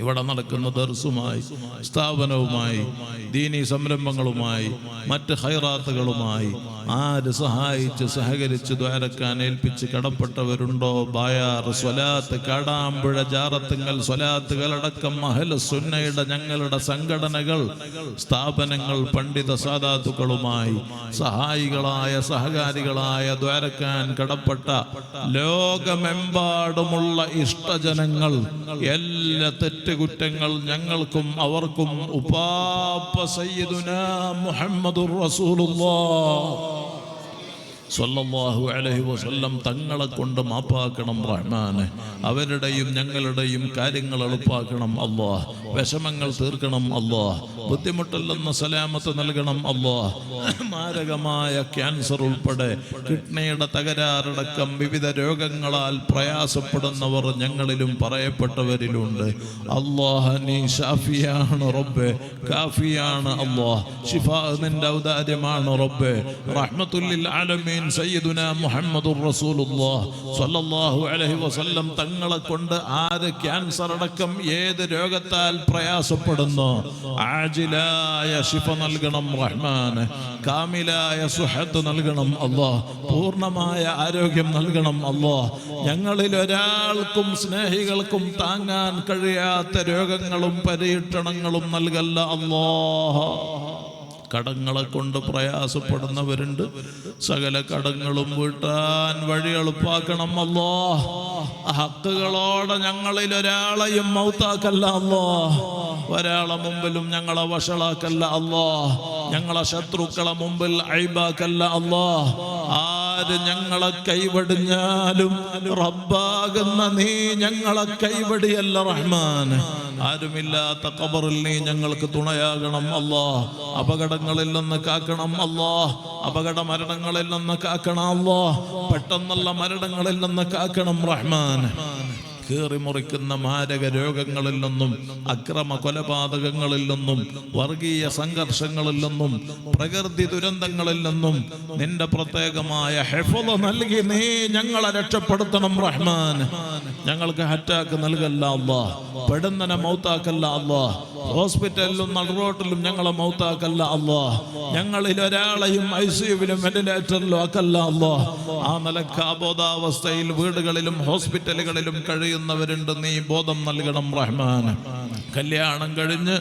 ഇവിടെ നടക്കുന്ന ദർസുമായി, സ്ഥാപനവുമായി, ദീനീ സംരംഭങ്ങളുമായി, മറ്റ് ഖൈറാത്തുകളുമായി ആര് സഹായിച്ച് സഹകരിച്ച് ദ്വാരക്കാൻ ഏൽപ്പിച്ച് കടപ്പെട്ടവരുണ്ടോ? ബായാർ, സ്വലാത്ത്, കാടാമ്പുഴ, ജാറത്തുങ്കൽ സ്വലാത്തുകളടക്കം അഹ്ലു സുന്നയുടെ ഞങ്ങളുടെ സംഘടനകൾ, സ്ഥാപനങ്ങൾ, പണ്ഡിത സാദാത്തുക്കളുമായി സഹായികളായ സഹകാരികളായ ദ്വാരക്കാൻ കടപ്പെട്ട ലോകമെമ്പാടുമുള്ള ഇഷ്ടജനങ്ങൾ, എല്ലാ തെറ്റുകുറ്റങ്ങൾ ഞങ്ങൾക്കും അവർക്കും ഉപ്പാപ്പ സയ്യിദുനാ മുഹമ്മദുർ റസൂലുള്ളാഹ് സ്വല്ലല്ലാഹു അലൈഹി വസല്ലം തങ്ങളെ കൊണ്ട് മാപ്പാക്കണം റഹ്മാനെ. അവരുടെയും ഞങ്ങളുടെയും കാര്യങ്ങൾ എളുപ്പാക്കണം അല്ലാഹ്. വിഷമങ്ങൾ തീർക്കണം അല്ലാഹ്. ബുദ്ധിമുട്ടില്ലെന്ന സലാമത്ത് നൽകണം അല്ലാഹ്. മാരകമായ ക്യാൻസർ ഉൾപ്പെടെ കിഡ്നിയുടെ തകരാറടക്കം വിവിധ രോഗങ്ങളാൽ പ്രയാസപ്പെടുന്നവർ ഞങ്ങളിലും പറയപ്പെട്ടവരിലുണ്ട് അല്ലാഹ്. നീ ഷാഫിയാണ് റബ്ബേ, കാഫിയാണ് അല്ലാഹ്. ശിഫാ നിന്റെ ഔദാര്യമാണ് റബ്ബേ. റഹ്മത്തുല്ലിൽ ആലമീൻ ആലമീൻ സയ്യിദുനാ മുഹമ്മദുർ റസൂലുള്ളാഹി സ്വല്ലല്ലാഹു അലൈഹി വസല്ലം തങ്ങളെ കൊണ്ട് ആര് ക്യാൻസർ അടക്കം ഏത് രോഗത്താൽ പ്രയാസപ്പെടുന്നു ആജിലായ ശിഫ നൽകണം റഹ്മാൻ, കാമിലായ സുഹത്ത് നൽകണം അല്ലാഹ്, പൂർണ്ണമായ ആരോഗ്യം നൽകണം അല്ലാഹ്. ഞങ്ങളിൽ ഒരാൾക്കും സ്നേഹികൾക്കും താങ്ങാൻ കഴിയാത്ത രോഗങ്ങളും പരീക്ഷണങ്ങളും നൽകല്ല അല്ലാഹ്. കടങ്ങളെ കൊണ്ട് പ്രയാസപ്പെടുന്നവരുണ്ട്, സകല കടങ്ങളും വീട്ടാൻ വഴി എളുപ്പാക്കണം അല്ലാഹ്. ഹക്കുകളോടെ ഞങ്ങളിൽ ഒരാളെയും മൗത്താക്കല്ല അല്ലാഹ്. ഒരാളെ മുമ്പിലും ഞങ്ങളെ വഷളാക്കല്ല അല്ലാഹ്. ഞങ്ങളെ ശത്രുക്കളെ മുമ്പിൽ ഐബാക്കല്ല അല്ലാഹ്. ആര് ഞങ്ങളെ കൈവടിഞ്ഞാലും റബ്ബാകുന്ന നീ ഞങ്ങളെ കൈവടിയല്ല റഹ്മാൻ. ആരുമില്ലാത്ത ഖബറിൽ നീ ഞങ്ങൾക്ക് തുണയാകണം അല്ലാഹ്. അപകടങ്ങളിൽ നിന്ന് കാക്കണം അല്ലാഹ്. അപകട മരണങ്ങളിൽ നിന്ന് കാക്കണം അല്ലാഹ്. പെട്ടെന്നുള്ള മരണങ്ങളിൽ നിന്ന് കാക്കണം റഹ്മാൻ. കീറി മുറിക്കുന്ന മാരക രോഗങ്ങളിൽ നിന്നും അക്രമ കൊലപാതകങ്ങളിൽ നിന്നും വർഗീയ സംഘർഷങ്ങളിൽ നിന്നും പ്രകൃതി ദുരന്തങ്ങളിൽ നിന്നും നിന്റെ പ്രത്യേകമായ ഹിഫ്ള് നൽകി നീ ഞങ്ങളെ രക്ഷപ്പെടുത്തണം റഹ്മാൻ. ഞങ്ങൾക്ക് അറ്റാക്ക് നൽകല്ല അല്ലാഹ്, പെടുന്നനെ മൗത്താക്കല്ല അല്ലാഹ്, ഹോസ്പിറ്റലിലും നടുറോട്ടിലും ഞങ്ങളെ മൗത്താക്കല്ല അല്ലാഹ്. ഞങ്ങളിൽ ഒരാളെയും ICUവിലും വെന്റിലേറ്ററിലും ആക്കല്ല അല്ലാഹ്. ആ നിലക്ക് അബോധാവസ്ഥയിൽ വീടുകളിലും ഹോസ്പിറ്റലുകളിലും കഴിയുന്നവരുണ്ട്, നീ ബോധം നൽകണം റഹ്മാൻ. കല്യാണം കഴിഞ്ഞ്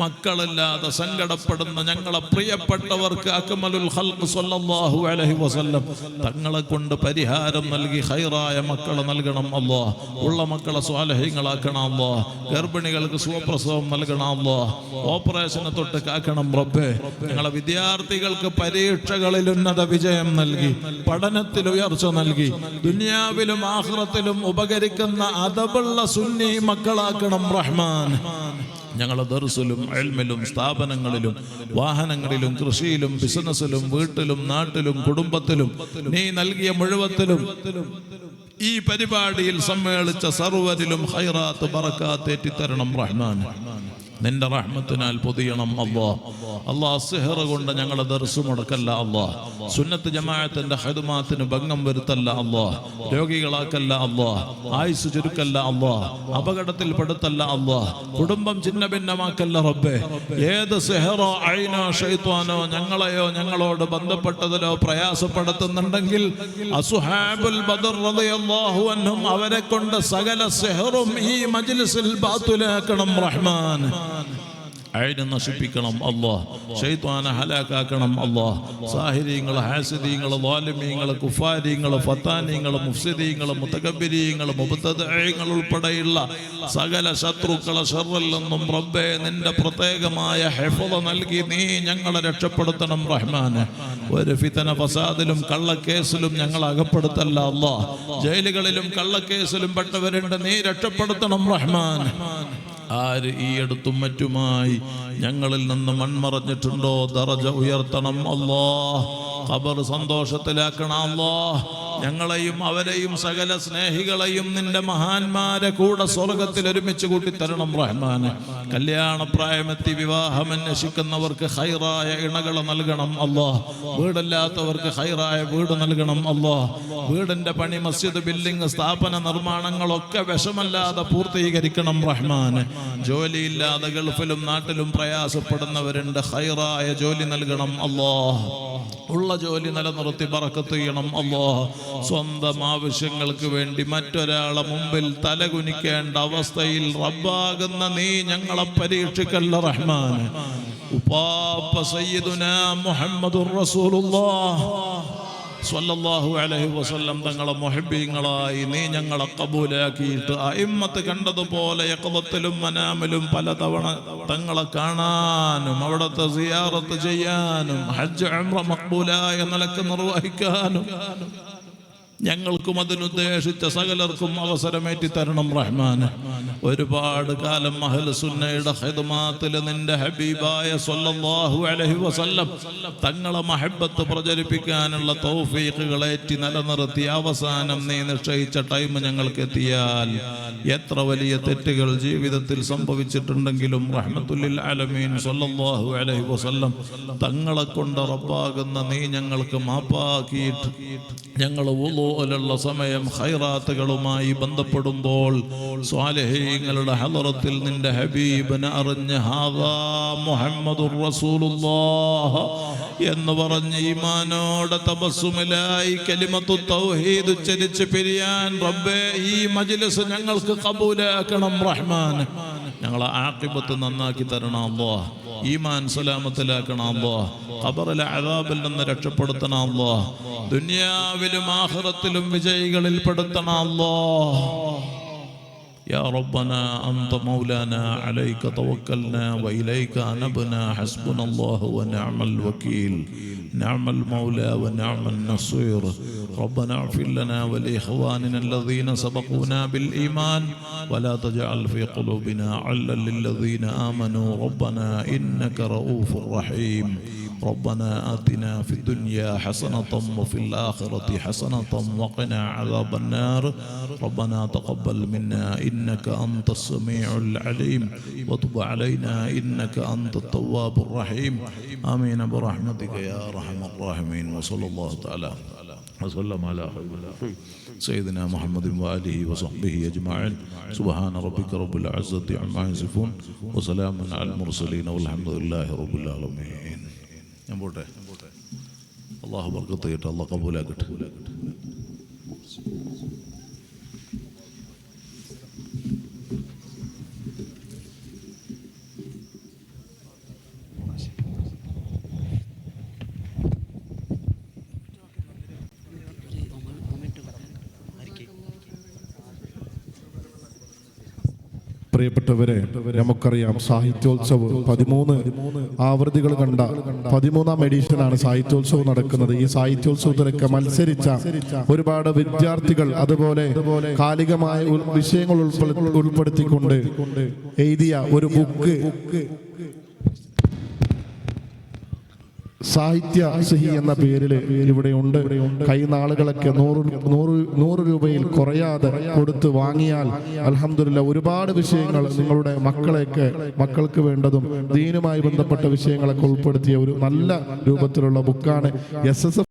മക്കളില്ലാതെ സങ്കടപ്പെടുന്ന ഞങ്ങളെ പ്രിയപ്പെട്ടവർക്ക് അക്മലുൽ ഖൽഖ് സ്വല്ലല്ലാഹു അലൈഹി വസല്ലം തങ്ങളെ കൊണ്ട് പരിഹാരം നൽകി ഖൈറായ മക്കളെ നൽകണം അല്ലാഹ്. ഉള്ള മക്കളെ സ്വാലിഹീങ്ങളാക്കണം അല്ലാഹ്. ഗർഭിണികൾക്ക് സുഖപ്രസവം നൽകണം അല്ലാഹ്. ഓപ്പറേഷനെ തൊട്ട് കാക്കണം റബ്ബേ. ഞങ്ങളെ വിദ്യാർത്ഥികൾക്ക് പരീക്ഷകളിൽ ഉന്നത വിജയം നൽകി, പഠനത്തിൽ ഉയർച്ച നൽകി, ദുനിയാവിലും ആഖിറത്തിലും ഉപകരിക്കുന്ന അദബുള്ള സുന്നി മക്കളാക്കണം റഹ്മാൻ. ഞങ്ങളെ ദർസിലും ഇൽമിലും സ്ഥാപനങ്ങളിലും വാഹനങ്ങളിലും കൃഷിയിലും ബിസിനസ്സിലും വീട്ടിലും നാട്ടിലും കുടുംബത്തിലും നീ നൽകിയ മുഴുവത്തിലും ഈ പരിപാടിയിൽ സമ്മേളിച്ച സർവരിലും ഖൈറാത്ത് ബറകാത്ത് ഏറ്റിത്തരണം റഹ്മാൻ. നിന്റെ റഹ്മത്തിനാൽ പൊതിയണം അല്ലാഹ്. അല്ലാഹ് സിഹ്ർ കൊണ്ട് ഞങ്ങളെ ദർസ് മുടക്കല്ല അല്ലാഹ്. സുന്നത്ത് ജമാഅത്തിന്റെ ഖിദ്മാത്തിന് ഭംഗം വരുത്തല്ല അല്ലാഹ്. രോഗികളാക്കല്ല അല്ലാഹ്. ആയുസ് ചുരുക്കല്ല അല്ലാഹ്. അപകടത്തിൽ പെടുത്തല്ല അല്ലാഹ്. കുടുംബം ഛിന്ന ഭിന്നമാക്കല്ല റബ്ബേ. ഏത് സിഹ്റോ ഐനോ ശൈത്വാനോ ഞങ്ങളെയോ ഞങ്ങളോട് ബന്ധപ്പെട്ടതിലോ പ്രയാസപ്പെടുത്തുന്നുണ്ടെങ്കിൽ അസ്ഹാബുൽ ബദർ റളിയല്ലാഹു അൻഹും അവരെ കൊണ്ട് സകല സിഹ്റും ഈ മജ്ലിസിൽ ബാത്തുലാക്കണം റഹ്മാൻ. ഐനെ നശിപ്പിക്കണം അല്ലാഹ്. ശൈത്വാനെ ഹലാക്കാക്കണം അല്ലാഹ്. സാഹിരീങ്ങൾ, ഹാസിദീങ്ങൾ, ളാലിമീങ്ങൾ, കുഫാരീങ്ങൾ, ഫത്താനീങ്ങൾ, മുഫ്സിദീങ്ങൾ, മുതകബ്ബിരീങ്ങൾ, മുബ്തദഈങ്ങൾ ഉൾപ്പെടെയുള്ള സകല ശത്രുക്കളെ ശർറിൽ നിന്നും റബ്ബേ നിന്റെ പ്രത്യേകമായ ഹിഫ്ള് നൽകി നീ ഞങ്ങളെ രക്ഷപ്പെടുത്തണം റഹ്മാനെ. ഒരു ഫിതന ഫസാദിലും കള്ളക്കേസിലും ഞങ്ങൾ അകപ്പെടുത്തല്ല അല്ലാഹ്. ജയിലുകളിലും കള്ളക്കേസിലും പെട്ടവരുണ്ട്, നീ രക്ഷപ്പെടുത്തണം റഹ്മാൻ. ആര് ഈ അടുത്തും മറ്റുമായി ഞങ്ങളിൽ നിന്ന് മൺമറഞ്ഞിട്ടുണ്ടോ ദറജ ഉയർത്തണം അല്ലാഹ്. ഖബർ സന്തോഷത്തിലാക്കണം അല്ലാഹ്. ഞങ്ങളെയും അവരെയും സകല സ്നേഹികളെയും നിന്റെ മഹാന്മാരെ കൂടെ സ്വർഗത്തിൽ ഒരുമിച്ച് കൂട്ടിത്തരണം റഹ്മാനെ. കല്യാണപ്രായമെത്തി വിവാഹം അന്വേഷിക്കുന്നവർക്ക് ഖൈറായ ഇണകളെ നൽകണം അല്ലാഹ്. വീടില്ലാത്തവർക്ക് ഖൈറായ വീട് നൽകണം അല്ലാഹ്. വീടിന്റെ പണി, മസ്ജിദ്, ബിൽഡിംഗ്, സ്ഥാപന നിർമ്മാണങ്ങളൊക്കെ വിഷമല്ലാതെ പൂർത്തീകരിക്കണം റഹ്മാനെ. ജോലിയില്ലാതെ ഗൾഫിലും നാട്ടിലും പ്രയാസപ്പെടുന്നവരുണ്ട്, ഖൈറായ ജോലി നൽകണം അല്ലാഹ്. ഉള്ള ജോലി നിലനിർത്തി ബറക്കത്ത് ചെയ്യണം അല്ലാഹ്. സ്വന്തം ആവശ്യങ്ങൾക്ക് വേണ്ടി മറ്റൊരാളെ മുമ്പിൽ തലകുനിക്കേണ്ട അവസ്ഥയിൽ റബ്ബാകുന്ന നീ ഞങ്ങളെ പരീക്ഷിക്കല്ല റഹ്മാൻ. ഉപ്പാപ്പ സയ്യിദുനാ മുഹമ്മദുർ റസൂലുള്ളാഹ് സ്വല്ലല്ലാഹു അലൈഹി വസല്ലം തങ്ങളെ മുഹബ്ബീങ്ങളായി നീ ഞങ്ങളെ കബൂലാക്കിയിട്ട് അയിമ്മത്ത് കണ്ടതുപോലെ യഖ്ളത്തിലും മനാമിലും പലതവണ തങ്ങളെ കാണാനും അവിടുത്തെ സിയാറത്ത് ചെയ്യാനും ഹജ്ജ് ഉംറ മഖ്ബൂലായ നിലക്ക് നിർവഹിക്കാനും ഞങ്ങൾക്കും അതിനുദ്ദേശിച്ച സകലർക്കും അവസരമേറ്റി തരണം റഹ്മാൻ. ഒരുപാട് കാലം അഹ്ലു സുന്നയുടെ ഖിദ്മാത്തിൽ നിന്റെ ഹബീബായ സ്വല്ലല്ലാഹു അലൈഹി വസല്ലം തങ്ങളെ മഹബ്ബത്ത് പ്രചരിപ്പിക്കാനുള്ള തൗഫീഖുകളേറ്റി നിലനിർത്തി അവസാനം നീ നിശ്ചയിച്ച ടൈം ഞങ്ങൾക്ക് എത്തിയാൽ എത്ര വലിയ തെറ്റുകൾ ജീവിതത്തിൽ സംഭവിച്ചിട്ടുണ്ടെങ്കിലും റഹ്മത്തുല്ലിൽ ആലമീൻ സ്വല്ലല്ലാഹു അലൈഹി വസല്ലം തങ്ങളെ കൊണ്ട് റബ്ബാകുന്ന നീ ഞങ്ങൾക്ക് മാപ്പാക്കിയിട്ട് ഞങ്ങൾ വുളൂഅലുള്ള സമയം ഖൈറാത്തുകളുമായി ബന്ധപ്പെടുമ്പോൾ സ്വാലിഹീങ്ങളുടെ ഹളറത്തിൽ നിന്റെ ഹബീബിനെ അറിഞ്ഞ് ഹാദാ മുഹമ്മദുർ റസൂലുള്ളാഹ് എന്ന് പറഞ്ഞ് ഈമാനോടെ തബസ്സുമിലായി കലിമത്തു തൗഹീദ് ഉച്ചരിച്ച് പിരിയാൻ റബ്ബേ ഈ മജ്ലിസ് ഞങ്ങൾക്ക് ഖബൂലാക്കണം റഹ്മാൻ. ഞങ്ങളെ ആഖിബത്ത് നന്നാക്കി തരണം അല്ലാഹ്. ഈമാൻ സലാമത്തിലാക്കണം അല്ലാഹ്. ഖബറിലെ അദാബിൽ നിന്ന് രക്ഷപ്പെടുത്തണം അല്ലാഹ്. ദുനിയാവിലും ആഖിറത്തിലും വിജയികളിൽ പെടുത്തണം അല്ലാഹ്. يا ربنا أنت مولانا عليك توكلنا وإليك أنبنا حسبنا الله ونعم الوكيل نعم المولى ونعم النصير. ربنا اغفر لنا ولإخواننا الذين سبقونا بالإيمان ولا تجعل في قلوبنا غلا للذين آمنوا ربنا إنك رؤوف رحيم. ربنا آتنا في الدنيا حسنة وفي الآخرة حسنة وقنا عذاب النار. ربنا تقبل منا إنك أنت السميع العليم وتب علينا إنك أنت التواب الرحيم. آمين برحمتك يا أرحم الراحمين. وصلى الله تعالى وسلم على سيدنا محمد وآله وصحبه أجمعين. سبحان ربك رب العزة عما يصفون وسلام على المرسلين والحمد لله رب العالمين. ഞാൻ പോട്ടെ. അള്ളാഹു ബർക്കത്ത് ചെയ്യട്ടെ, അള്ളാഹു കബൂലാക്കട്ടെ. പ്രിയപ്പെട്ടവരെ, നമുക്കറിയാം സാഹിത്യോത്സവ് 13 ആവൃത്തികൾ കണ്ട 13ാം എഡിഷനാണ് സാഹിത്യോത്സവം നടക്കുന്നത്. ഈ സാഹിത്യോത്സവത്തിലൊക്കെ മത്സരിച്ച ഒരുപാട് വിദ്യാർത്ഥികൾ അതുപോലെ കാലികമായ വിഷയങ്ങൾ ഉൾപ്പെടുത്തിക്കൊണ്ട് എഴുതിയ ഒരു ബുക്ക് സാഹിത്യ സഹി എന്ന പേരിൽ ഇവിടെ ഉണ്ട്. കൈനാളുകളൊക്കെ 100 രൂപയിൽ കുറയാതെ കൊടുത്ത് വാങ്ങിയാൽ അൽഹംദുലില്ലാഹ് ഒരുപാട് വിഷയങ്ങൾ നിങ്ങളുടെ മക്കൾക്ക് വേണ്ടതും ദീനുമായി ബന്ധപ്പെട്ട വിഷയങ്ങളൊക്കെ ഉൾപ്പെടുത്തിയ ഒരു നല്ല രൂപത്തിലുള്ള ബുക്കാണ്. SSF